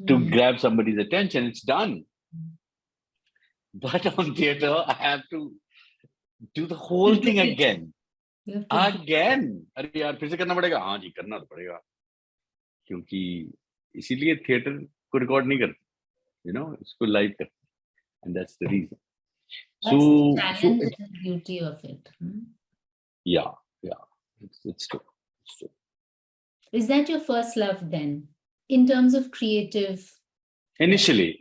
S2: to
S1: Hmm.
S2: grab somebody's attention. It's done. But on theater, I have to do the
S1: To
S2: whole
S1: do
S2: thing
S1: it.
S2: again.
S1: You have to do.
S2: Again. अरे यार फिर से करना पड़ेगा हाँ जी करना तो पड़ेगा क्योंकि इसीलिए थिएटर को रिकॉर्ड नहीं करते इसको लाइव करते and that's the reason. So
S1: That's the
S2: so
S1: challenge
S2: it,
S1: and the beauty of it. Hmm.
S2: yeah, yeah, it's true. It's true.
S1: Is that your first love then, in terms of creative?
S2: Initially,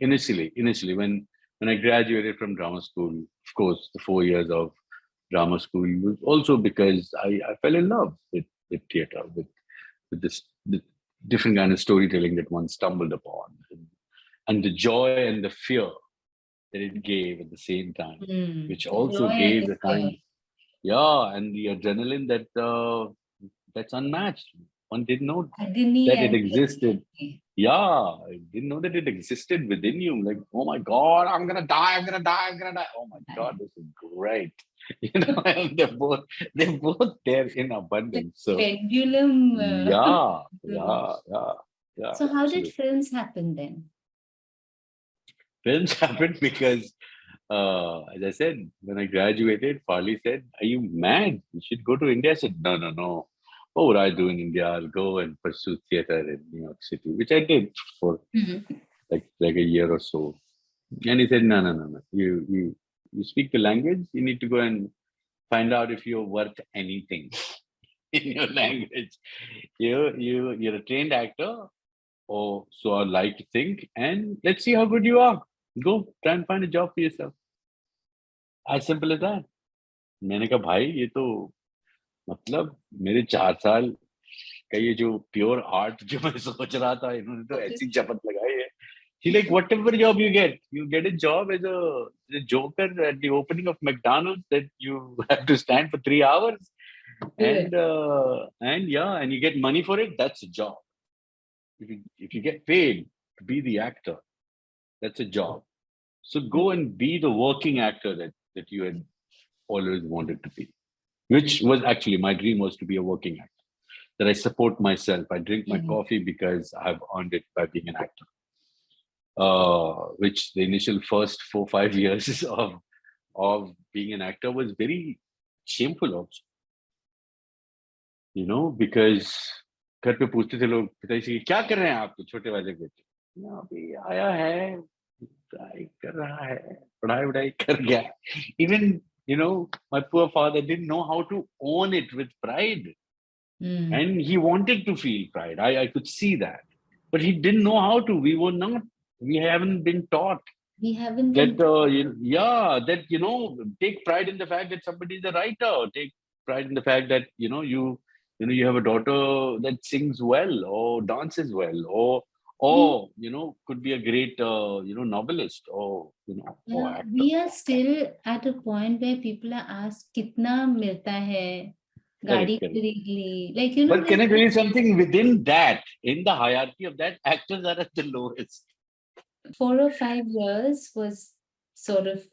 S2: when I graduated from drama school, of course, the 4 years of drama school was also because I fell in love with theater, with this the different kind of storytelling that one stumbled upon, and the joy and the fear that it gave at the same time,
S1: Hmm.
S2: which
S1: The
S2: also
S1: joy and
S2: gave
S1: the
S2: the
S1: fear.
S2: kind, yeah, and the adrenaline that's unmatched. One didn't know
S1: Agony
S2: that it
S1: and
S2: existed.
S1: ecstasy.
S2: Yeah, I didn't know that it existed within you. Like, oh my God, I'm gonna die, I'm gonna die, I'm gonna die. Oh my God, this is great. And they're both there in
S1: The
S2: abundance. So
S1: pendulum.
S2: yeah,
S1: The-
S2: yeah, yeah, yeah,
S1: so, how did
S2: absolutely.
S1: films happen then?
S2: Films happened because as I said, when I graduated, Farley said, are you mad? You should go to India. I said, no, no, no. What would I do in India? I'll go and pursue theater in New York City, which I did for
S1: Mhm.
S2: like a year or so. And he said, no, no, no, no. You speak the language. You need to go and find out if you're worth anything in your language. You're a trained actor, or so I like to think, and let's see how good you are. Go try and find a job for yourself. As simple as that. मैंने कहा भाई ये तो मतलब मेरे 4 साल का ये जो प्योर आर्ट जो मैं सोच रहा था इन्होंने तो ऐसी चपत लगाई है. She like whatever job you get a job as a joker at the opening of McDonald's that you have to stand for 3 hours
S1: Good.
S2: and yeah and you get money for it. That's a job. If you get paid to be the actor, that's a job. So go and be the working actor that you had always wanted to be, which was actually my dream was to be a working actor. That I support myself. I drink my
S1: Mhm.
S2: coffee because I've earned it by being an actor. Which the initial first 4-5 years of being an actor was very shameful also. Because घर पे पूछते थे लोग पिताजी से क्या कर रहे हैं आप तो छोटे वाले बेटे अभी आया है पढ़ाई कर रहा है पढ़ाई वढ़ाई कर गया even my poor father didn't know how to own it with pride
S1: Mm.
S2: and he wanted to feel pride. I could see that but he didn't know how to. We haven't been taught
S1: We haven't
S2: that
S1: been.
S2: take pride in the fact that somebody is a writer. Take pride in the fact that you have a daughter that sings well or dances well
S1: We,
S2: or could be a great novelist or or
S1: yeah,
S2: actor.
S1: we are still at a point where people are asked, "कितना मिलता है? गाड़ी
S2: Correct, correct.
S1: खरीद ली?" Like
S2: But can
S1: there's
S2: I tell you something? Within that, in the hierarchy of that, actors are at the lowest.
S1: 4 or 5 years was sort of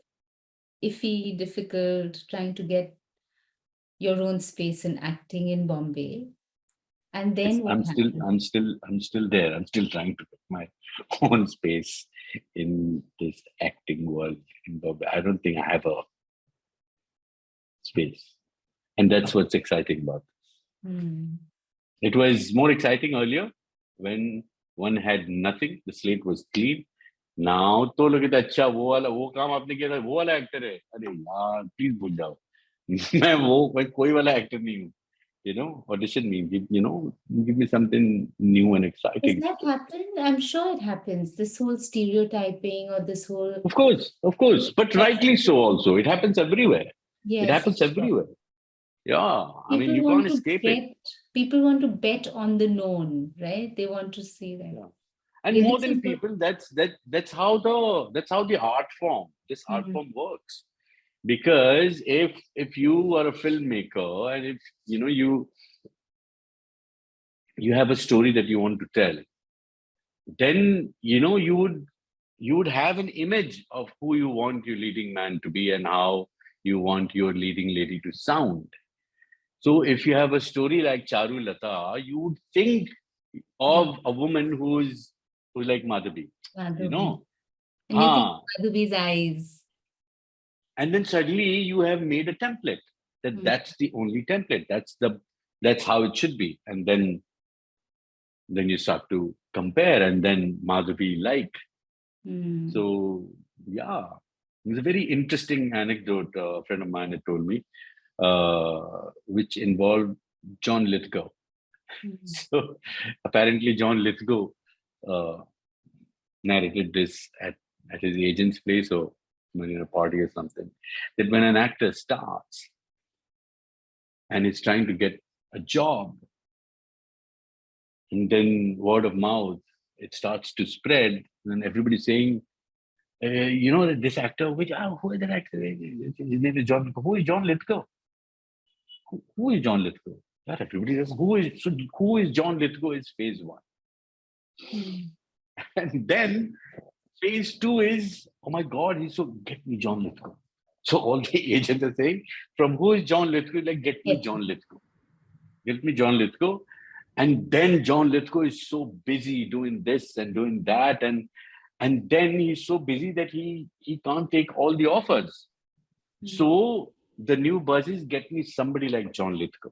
S1: iffy, difficult, trying to get your own space in acting in Bombay. And
S2: Yes,
S1: then what happened?
S2: I'm still there. I'm still trying to get my own space in this acting world in Bombay. I don't think I have a space. And that's what's exciting about it.
S1: Hmm.
S2: It was more exciting earlier when one had nothing. The slate was clean. Now तो लोग कहते अच्छा वो काम आपने किया था वो वाला एक्टर है अरे यार प्लीज भूल जाओ मैं कोई वाला एक्टर नहीं हूँ. Audition me, give me something new and
S1: Does
S2: exciting.
S1: that happen? I'm sure it happens. This whole stereotyping or this whole
S2: Of course, but rightly so also. It happens everywhere. It
S1: yes,
S2: happens everywhere. Yeah, I mean,
S1: people
S2: you
S1: want
S2: can't
S1: to
S2: escape it.
S1: bet. People want to bet on the known, right? They want to see that.
S2: Yeah. And
S1: Yeah,
S2: more
S1: this
S2: than
S1: is what.
S2: people, that's how the this art
S1: Mhm.
S2: form works. Because if you are a filmmaker and if you have a story that you want to tell, then you would have an image of who you want your leading man to be and how you want your leading lady to sound. So if you have a story like Charu Lata, you would think
S1: Yeah,
S2: of a woman who's like Madhavi, you
S1: Madhubi.
S2: know.
S1: And you think
S2: Ah,
S1: Madhubi's eyes.
S2: and then suddenly you have made a template
S1: Mm.
S2: that's the only template. That's how it should be. And then you start to compare and then Madhavi like.
S1: Mm.
S2: So yeah, it's a very interesting anecdote a friend of mine had told me, which involved John Lithgow.
S1: Mm.
S2: So apparently, John Lithgow uh, narrated this at his agent's place or when in a party or something. That when an actor starts and is trying to get a job, and then word of mouth, it starts to spread, and everybody's saying, this actor, who is that actor? His name is John. Who is John Lithgow? Who is John Lithgow? That everybody says, who is John Lithgow is phase one.
S1: Mm.
S2: And then phase two is, oh my God, he's so, get me John Lithgow. So all the agents are saying, from who is John Lithgow? Like, get me
S1: Yes.
S2: John Lithgow. Get me John Lithgow. And then John Lithgow is so busy doing this and doing that. And then he's so busy that he can't take all the offers.
S1: Mm.
S2: So the new buzz is get me somebody like John Lithgow.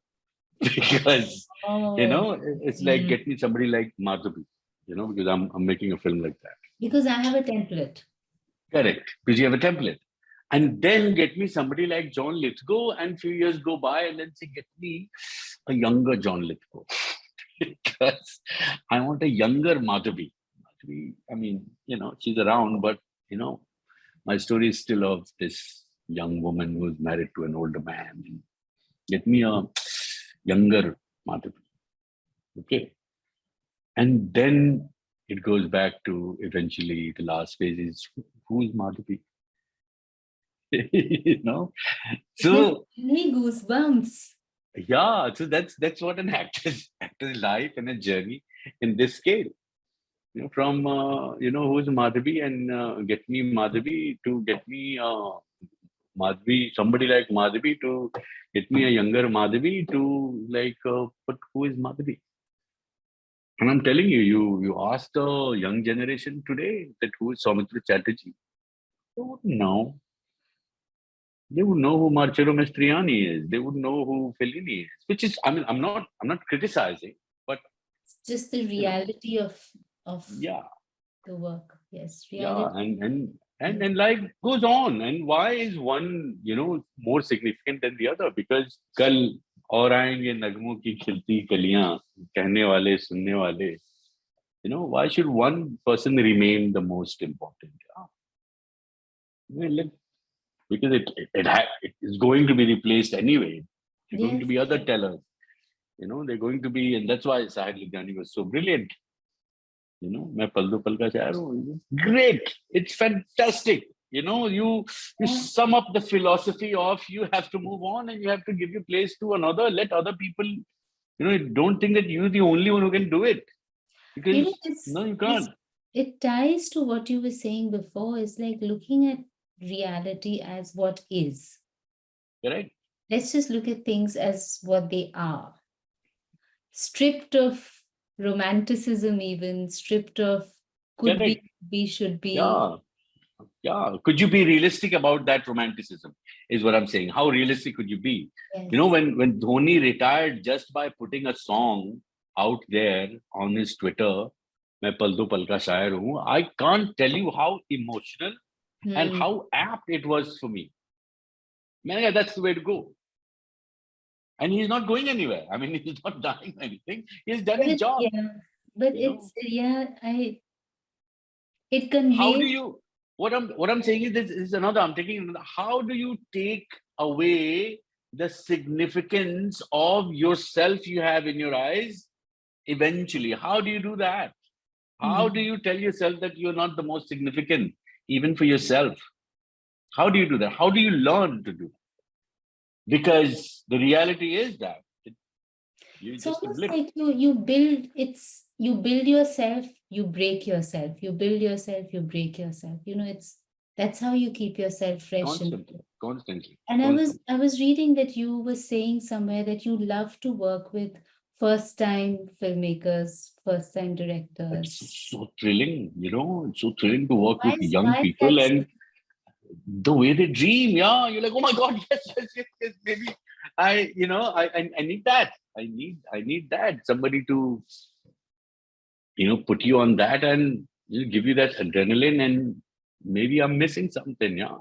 S2: Because
S1: Oh.
S2: it's like
S1: Mm.
S2: get me somebody like Madhavi, because I'm making a film like that.
S1: Because I have a template.
S2: Correct. Because you have a template. And then get me somebody like John Lithgow, and few years go by, and then say, get me a younger John Lithgow. Because I want a younger Madhavi. Madhavi, I mean, she's around, but You know, my story is still of this young woman who's married to an older man. Get me a younger Madhavi. Okay. And then it goes back to eventually the last phase is who's Madhavi? You know?
S1: It has
S2: So
S1: given me goosebumps.
S2: yeah, so that's what an actor's life and a journey in this scale. From who's Madhavi and get me Madhavi to get me Madhavi, somebody like Madhavi to get me a younger Madhavi to like, but who is Madhavi? And I'm telling you, you ask the young generation today that who is Soumitra Chatterjee, they wouldn't know. They would know who Marcello Mastriani is. They would know who Fellini is. Which is, I mean, I'm not criticizing, but
S1: It's just the
S2: you know,
S1: reality of
S2: yeah,
S1: the work. Yes,
S2: yeah,
S1: reality.
S2: and life goes on. And why is one, more significant than the other? Because कल और आएंगे नगमों की खिलती कलियां कहने वाले सुनने वाले. Why should one person remain the most important? Yeah. I mean, because it is going to be replaced anyway. There are going to
S1: Yes,
S2: be other
S1: yes.
S2: tellers. They're going to be, and that's why Sahid Luधियाना was so brilliant. मैं पल दो पल का शायर हूँ. Great, it's fantastic. You
S1: Yeah.
S2: sum up the philosophy of you have to move on and you have to give your place to another. Let other people. Don't think that you're the only one who can do it,
S1: You know,
S2: because no, you can't.
S1: it ties to what you were saying before. It's like looking at reality as what is.
S2: Correct.
S1: Let's just look at things as what they are, stripped of romanticism, even stripped of could
S2: Correct.
S1: be, should be.
S2: Yeah. Yeah. Could you be realistic about that romanticism? Is what I'm saying. How realistic could you be?
S1: Yes.
S2: When Dhoni retired just by putting a song out there on his Twitter, मैं पल दो पल का शायर हूँ, I can't tell you how emotional and
S1: Hmm.
S2: how apt it was for me. मैंने कहा, that's the way to go. And he's not going anywhere. I mean, he's not dying or anything. He's done
S1: But
S2: his job.
S1: but
S2: You know,
S1: it
S2: how do
S1: conveys.
S2: you? What I'm saying is this is another. I'm taking another. How do you take away the significance of yourself you have in your eyes? Eventually, how do you do that? How do
S1: Hmm.
S2: you tell yourself that you're not the most significant, even for yourself? How do you do that? How do you learn to do that? Because the reality is that you're
S1: It's
S2: just a
S1: almost
S2: blip
S1: like you build yourself, you break yourself, you build yourself, you break yourself. That's how you keep yourself fresh.
S2: constantly, constantly,
S1: And
S2: constantly.
S1: I was reading that you were saying somewhere that you love to work with first time filmmakers, first time directors.
S2: It's so thrilling, It's so thrilling to work with young
S1: Why is that
S2: people
S1: so?
S2: and the way they dream. Yeah, you're like, oh my God, yes, yes, yes, yes, maybe I need that. I need that. Somebody to put you on that and give you that adrenaline. And maybe I'm missing something. Yeah,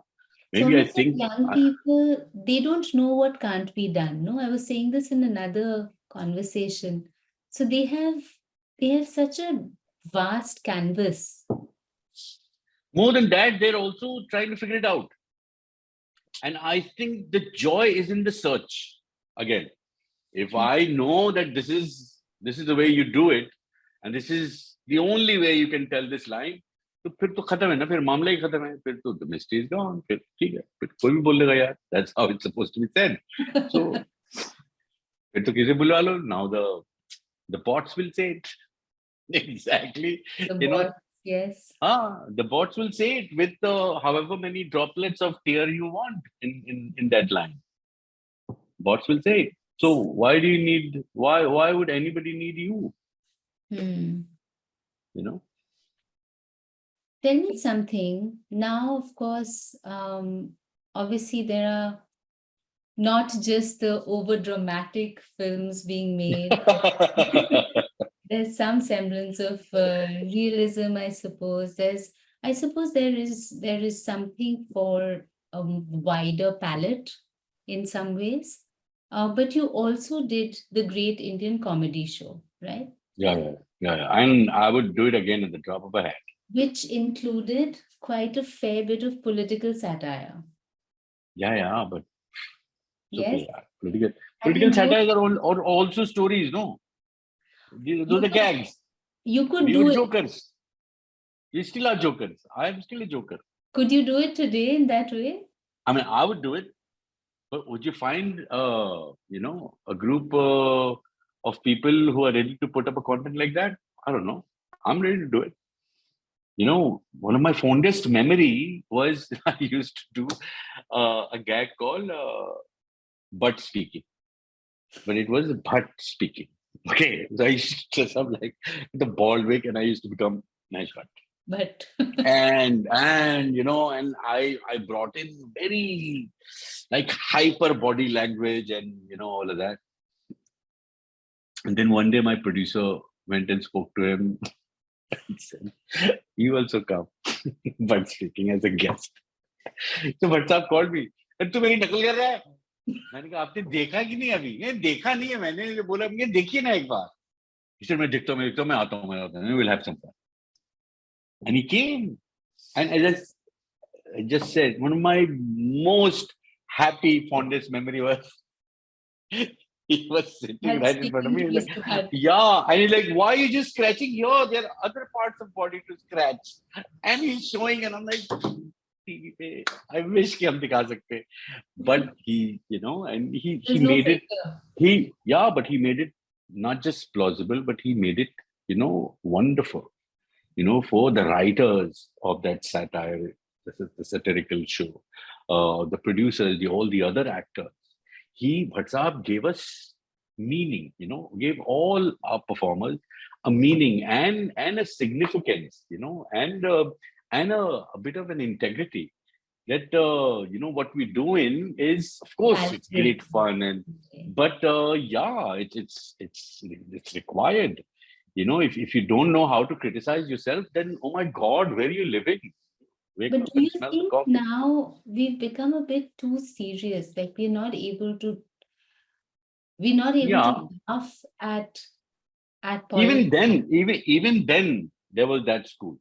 S1: It's
S2: maybe I
S1: almost like
S2: think.
S1: young people, they don't know what can't be done. No, I was saying this in another conversation. So they have such a vast canvas.
S2: More than that, they're also trying to figure it out. And I think the joy is in the search. Again, if I know that this is the way you do it, and this is the only way you can tell this line, तो फिर तो खत्म है ना, फिर मामला ही खत्म है, फिर तो the mystery is gone, फिर ठीक है, फिर कोई भी बोल देगा यार, that's how it's supposed to be said. So फिर तो किसे बुलवा लो, now the bots will say it. Exactly.
S1: The
S2: you know
S1: bots, yes.
S2: the bots will say it with however many droplets of tear you want in that line. Bots will say it. So why would anybody need you?
S1: Hmm.
S2: You know?
S1: Tell me something. Now, of course, obviously there are not just the over dramatic films being made. There's some semblance of realism, I suppose. I suppose there is something for a wider palette in some ways. But you also did the Great Indian Comedy Show, right?
S2: Yeah, yeah, yeah, yeah. And I would do it again at the drop of a hat.
S1: which included quite a fair bit of political satire.
S2: Yeah, but it's
S1: Yes.
S2: okay. Yeah. Political
S1: And you
S2: satires are also stories, no? Those
S1: you
S2: are
S1: could
S2: gags.
S1: you could
S2: We
S1: do
S2: were
S1: it.
S2: jokers. We still are jokers. I am still a joker.
S1: Could you do it today in that way?
S2: I mean, I would do it, but would you find, a group of people who are ready to put up a content like that? I don't know. I'm ready to do it. One of my fondest memory was I used to do a gag called butt speaking, but it was butt speaking. Okay, so I used to dress up like the bald wig, and I used to become nice butt.
S1: But
S2: And I brought in very like hyper body language and all of that. And then one day my producer went and spoke to him and said, "You also come, but speaking as a guest." So WhatsApp called me, "तू मेरी नकल कर रहा है?" मैंने कहा, "आपने देखा कि नहीं अभी?" "ये देखा नहीं है मैंने." ये बोला, "ये देखिए ना एक बार." He said, मैं आता हूँ, We'll have some fun. And he came. And I just said, one of my most happy, fondest memory was he was sitting
S1: but
S2: right in front of
S1: speaking
S2: me. He's
S1: face
S2: like,
S1: to heart.
S2: yeah. And he's like, why are you just scratching here? There are other parts of body to scratch. And he's showing, and I'm like, "TV pe, I wish कि हम दिखा सकते." But and he
S1: There's no
S2: made it,
S1: filter.
S2: but he made it not just plausible, but he made it, wonderful. For the writers of that satire, this is the satirical show, the producers, all the other actors, Bhatsab gave us meaning, gave all our performers a meaning and a significance, and a bit of an integrity that, what we do in is, of course, it's
S1: Validate.
S2: great fun,
S1: Okay.
S2: but yeah, it's required. If you don't know how to criticize yourself, then oh my God, where are you living? Wake
S1: But
S2: up
S1: do
S2: and
S1: you
S2: smell the
S1: think
S2: coffee.
S1: now we've become a bit too serious? Like we're not able to
S2: Yeah.
S1: laugh at
S2: Even
S1: politics.
S2: then, even then, there was that school.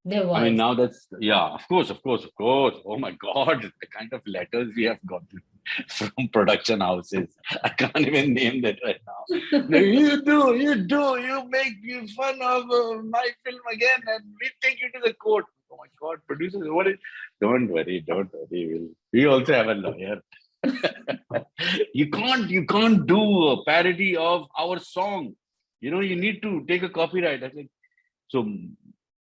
S1: There
S2: I mean,
S1: was.
S2: now that's, yeah, of course, of course, of course. Oh my God, the kind of letters we have gotten from production houses. I can't even name that right now. You make fun of my film again, and we take you to the court. Oh my God, producers, what is? Don't worry, don't worry. We also have a lawyer. You can't do a parody of our song. You need to take a copyright. I think so.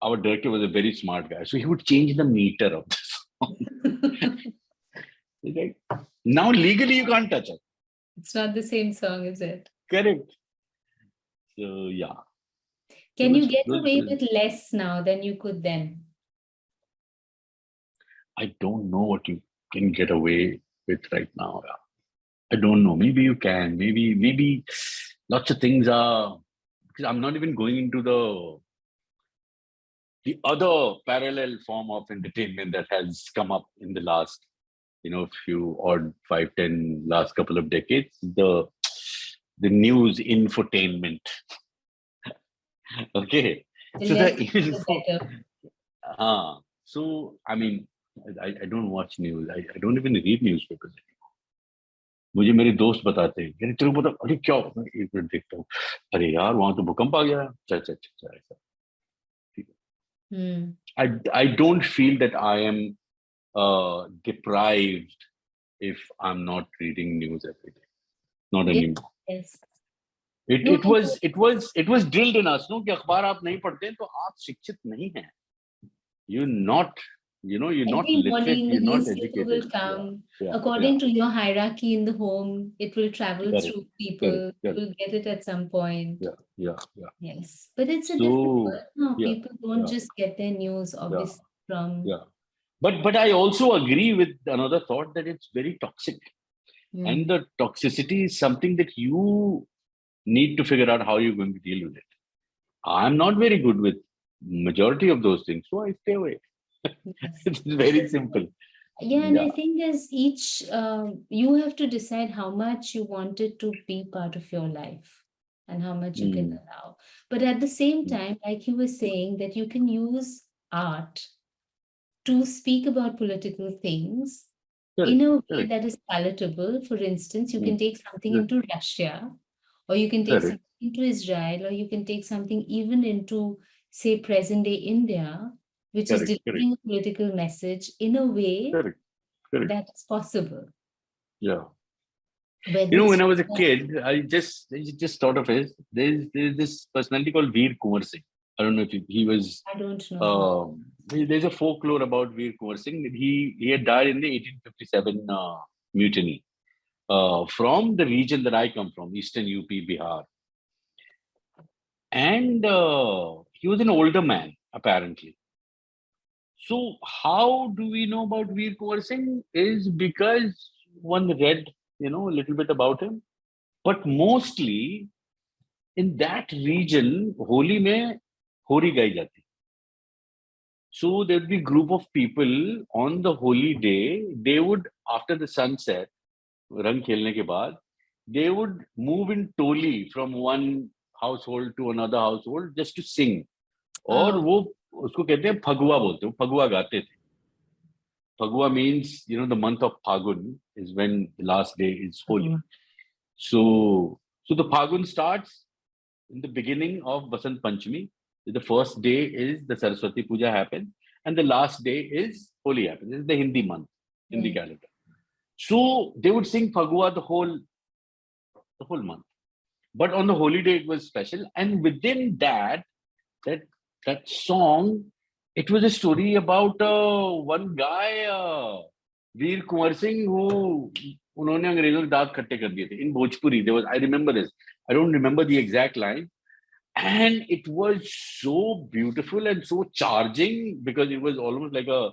S2: Our director was a very smart guy, so he would change the meter of the song. He's like, now legally you can't touch it.
S1: It's not the same song, is it?
S2: Correct. So yeah,
S1: Can you get away with less now than you could then?
S2: I don't know what you can get away with right now. Yeah. I don't know. Maybe you can. Maybe lots of things are, because I'm not even going into the other parallel form of entertainment that has come up in the last, few odd 5, 10 last couple of decades. The news infotainment. Okay.
S1: The
S2: So the
S1: less the
S2: info.
S1: better.
S2: So I mean, I don't watch news. I don't even read newspapers. मुझे मेरे दोस्त बताते हैं, तेरे को पता, अरे क्या हुआ? मैं एक मिनट देखता हूँ, अरे यार वहां तो भूकंप आ गया, अच्छा अच्छा अच्छा अच्छा, ऐसा, ठीक है.
S1: Hmm.
S2: I don't feel that I am deprived if I'm not reading news every day. Not
S1: Yes,
S2: anymore.
S1: yes.
S2: It
S1: No,
S2: it was it was it was drilled in us, no, कि अखबार आप नहीं पढ़ते हैं तो आप शिक्षित नहीं हैं. You're not, you're not
S1: every
S2: literate.
S1: morning the
S2: You're not
S1: newspaper
S2: educated.
S1: will
S2: Yeah,
S1: come.
S2: yeah, yeah.
S1: According to your hierarchy in the home, it will travel
S2: Correct,
S1: through
S2: correct,
S1: people. You
S2: correct.
S1: will get it at some point.
S2: Yeah, yeah, yeah.
S1: Yes. But it's a different
S2: So
S1: world now.
S2: yeah,
S1: People don't
S2: yeah,
S1: just get their news,
S2: yeah,
S1: obviously, from.
S2: yeah. But I also agree with another thought that it's very toxic, and
S1: Hmm.
S2: the toxicity is something that you need to figure out how you're going to deal with it. I'm not very good with majority of those things, so I stay away.
S1: Yes.
S2: It's very simple.
S1: Yeah, and
S2: Yeah.
S1: I think as you have to decide how much you want it to be part of your life. and how much you can allow. But at the same time, like you were saying, that you can use art to speak about political things in
S2: Correct,
S1: a way
S2: correct,
S1: that is palatable. For instance, you
S2: mm,
S1: can take something
S2: yeah,
S1: into Russia, or you can take
S2: correct,
S1: something into Israel, or you can take something even into, say, present day India, which is
S2: correct, correct,
S1: delivering a political message in a way
S2: correct, correct.
S1: that is possible.
S2: Yeah.
S1: Whether
S2: When
S1: it's
S2: I was a kid, I just thought of it. There's this personality called Veer Kunwar Singh. I don't know if he was.
S1: I don't know him.
S2: There's a folklore about Veer Kunwar Singh. He had died in the 1857 mutiny from the region that I come from, Eastern UP, Bihar, and he was an older man apparently. So how do we know about Veer Kunwar Singh? Is because one read, a little bit about him, but mostly in that region, Holi में होरी गाई जाती. So there'd be group of people on the holy day. They would, after the sunset, रंग खेलने के बाद, they would move in toli from one household to another household just to sing. और
S1: Oh,
S2: वो उसको कहते हैं फगुआ बोलते हैं, फगुआ गाते थे. Phagua means, the month of Phagun is when the last day is Holi. So the Phagun starts in the beginning of Basant Panchami. The first day is the Saraswati Puja happens, and the last day is Holi happens. This is the Hindi month, Hindi
S1: mm,
S2: calendar. So they would sing Phagua the whole month. But on the holy day, it was special. And within that that song, it was a story about one guy, Veer Kunwar Singh, who उन्होंने अंग्रेजों के दांत खट्टे कर दिए थे in Bhojpuri. There was, I remember this. I don't remember the exact line, and it was so beautiful and so charging because it was almost like a,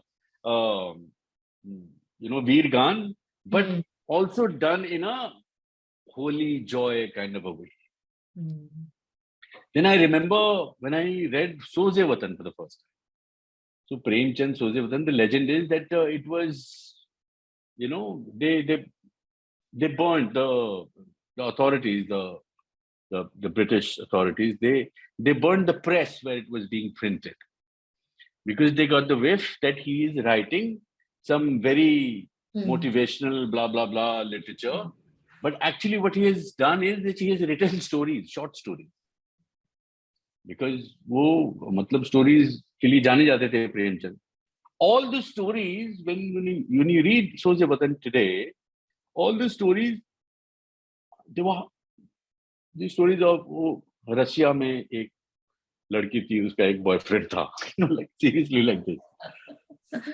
S2: um, Veer Gan, but
S1: mm,
S2: also done in a holy joy kind of a way.
S1: mm.
S2: Then I remember when I read Soze Watan for the first time. So Premchand Soze Watan, the legend is that it was, they burned the authorities, the British authorities. They burned the press where it was being printed because they got the whiff that he is writing some very
S1: Mm.
S2: motivational blah blah blah literature. But actually, what he has done is that he has written stories, short stories. Because वो मतलब stories के लिए जाने जाते थे Premchand. All the stories when you read Soze Watan today, all the stories they were the stories of वो Russia में एक लड़की थी उसका एक बॉयफ्रेंड था like seriously like this.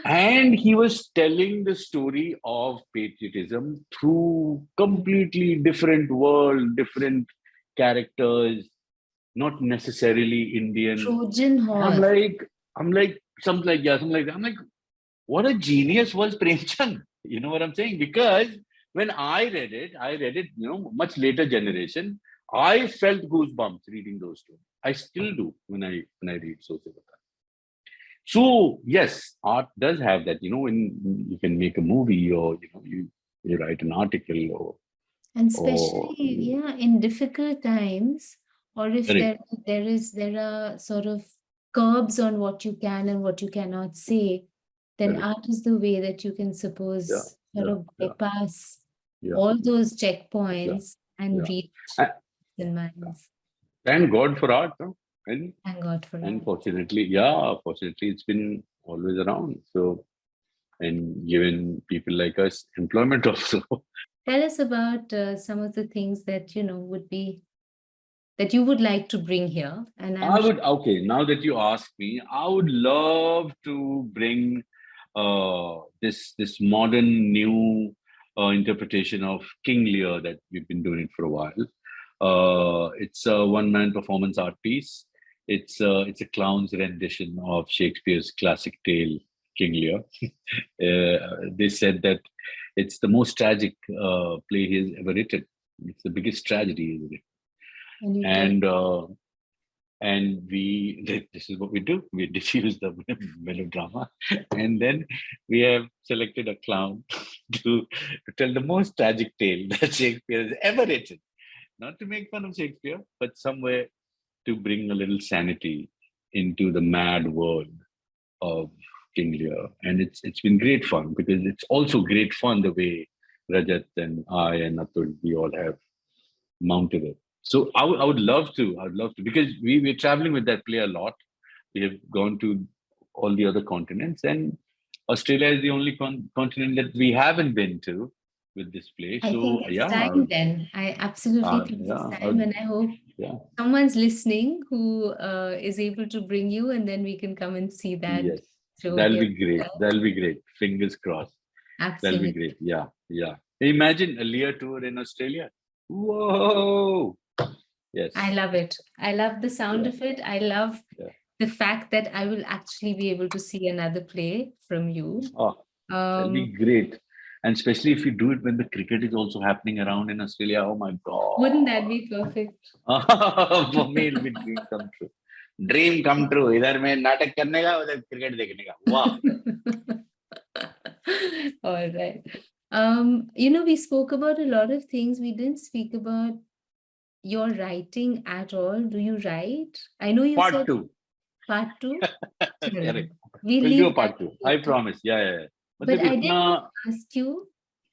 S2: And he was telling the story of patriotism through completely different world, different characters, not necessarily Indian.
S1: Trojan
S2: And I'm
S1: horse.
S2: like, something like, yeah, something like that. I'm like, what a genius was Premchand. You know what I'm saying? Because when I read it, much later generation, I felt goosebumps reading those stories. I still do when I read Sociopathy. So yes, art does have that. When you can make a movie, or you write an article,
S1: And
S2: or
S1: especially, yeah, in difficult times, or if
S2: correct,
S1: there are sort of curbs on what you can and what you cannot say, then
S2: correct,
S1: art is the way that you can
S2: yeah,
S1: suppose sort
S2: yeah,
S1: of
S2: yeah,
S1: bypass
S2: yeah,
S1: all those
S2: yeah,
S1: checkpoints and
S2: yeah.
S1: reach
S2: And
S1: the minds.
S2: thank God for art, no? And
S1: Thank God for
S2: and
S1: art.
S2: fortunately, it's been always around. So, and given people like us employment also.
S1: Tell us about some of the things that would be that you would like to bring here, and I'm
S2: I
S1: sure.
S2: would, okay, now that you ask me, I would love to bring this modern new interpretation of King Lear that we've been doing for a while. It's a one-man performance art piece. It's a clown's rendition of Shakespeare's classic tale, King Lear. They said that it's the most tragic play he's ever written. It's the biggest tragedy he's written.
S1: And you tell.
S2: And this is what we do. We diffuse the melodrama, and then we have selected a clown to tell the most tragic tale that Shakespeare has ever written. not to make fun of Shakespeare, but somewhere to bring a little sanity into the mad world of King Lear. And it's been great fun because it's also great fun the way Rajat and I and Atul, we all have mounted it. So I would love to. I would love to because we're traveling with that play a lot. We have gone to all the other continents, and Australia is the only continent that we haven't been to with this play.
S1: I think
S2: So
S1: it's
S2: yeah,
S1: time then. I absolutely think it's time, and I hope
S2: yeah,
S1: someone's listening who is able to bring you, and then we can come and see that
S2: yes,
S1: show
S2: that'll
S1: here.
S2: be great. That'll be great. Fingers crossed. That'll be
S1: Absolutely.
S2: great. Yeah, yeah. Imagine a Lear tour in Australia. Whoa!
S1: I
S2: Yes.
S1: love it. I love the sound
S2: Yeah.
S1: of it. I love
S2: Yeah.
S1: the fact that I will actually be able to see another play from you.
S2: Oh, that'll be great. And especially if you do it when the cricket is also happening around in Australia. Oh my
S1: Wouldn't that
S2: God.
S1: be perfect?
S2: For me, it'll be dream come true. Dream come true. इधर मैं नाटक करने का उधर cricket देखने का. Wow.
S1: All right. We spoke about a lot of things. We didn't speak about your writing at all. Do you write? I know you
S2: Part
S1: said
S2: two.
S1: part two.
S2: Correct.
S1: We'll
S2: We'll do a
S1: leave that
S2: part two. I
S1: later.
S2: promise. Yeah, yeah, yeah.
S1: But
S2: मतलब
S1: I did want
S2: इतना
S1: to ask you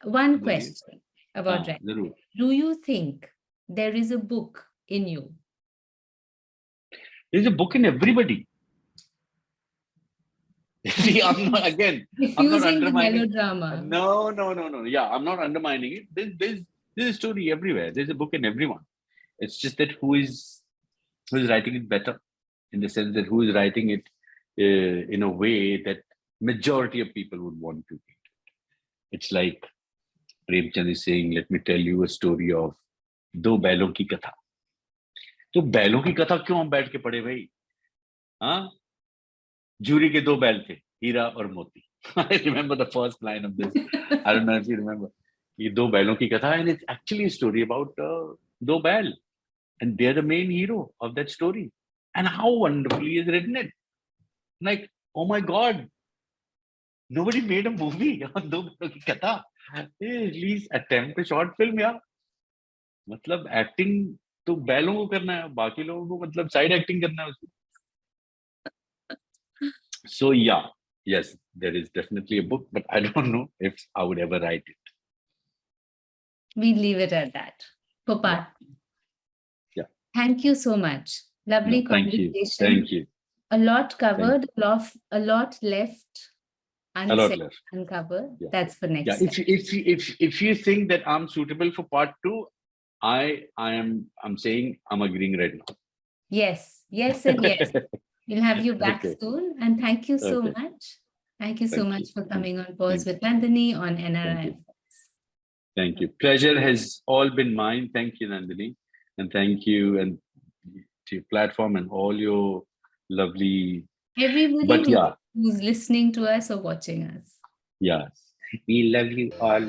S1: one
S2: बोलिए.
S1: question about writing.
S2: जरूर.
S1: Do you think there is a book in you?
S2: There's a book in everybody. See, I'm not again. I'm not
S1: Diffusing the
S2: undermining.
S1: melodrama.
S2: No. Yeah, I'm not undermining it. There's a story everywhere. There's a book in everyone. It's just that who is writing it better, in the sense that who is writing it in a way that majority of people would want to read. It's like Premchand is saying, "Let me tell you a story of दो बैलों की कथा." तो बैलों की कथा क्यों हम बैठ के पढ़े भाई? हाँ, जूरी के दो बैल थे, हीरा और मोती. I remember the first line of this. I don't know if you remember. ये दो बैलों की कथा, and it's actually a story about दो बैल, and they're the main hero of that story. And how wonderfully is written it. Like, oh my God, nobody made a movie on दो बैलों की कथा. Hey, at least attempt a short film, यार. मतलब acting तो बैलों को करना है, बाकी लोगों को मतलब side acting करना है उसको. So yeah, yes, there is definitely a book, but I don't know if I would ever write it.
S1: We leave it at that for part.
S2: Yeah.
S1: Thank you so much. Lovely
S2: No, thank you.
S1: conversation.
S2: Thank you.
S1: A lot covered, a lot left
S2: A lot
S1: unsaid,
S2: left.
S1: uncovered.
S2: Yeah.
S1: That's for next
S2: Yeah.
S1: time.
S2: If you think that I'm suitable for part two, I'm saying I'm agreeing right now.
S1: Yes, and yes. We'll have you back
S2: Okay.
S1: soon. And thank you so
S2: Okay.
S1: much. Thank you so
S2: Thank
S1: much
S2: you.
S1: for
S2: Thank
S1: coming
S2: you.
S1: on Pause
S2: Thank
S1: with Nandini on
S2: Thank
S1: NRI.
S2: you. Thank you. Pleasure has all been mine. Thank you, Nandini. And thank you and to your platform and all your lovely.
S1: Everybody
S2: But yeah,
S1: who's listening to us or watching us.
S2: yes. We love you all.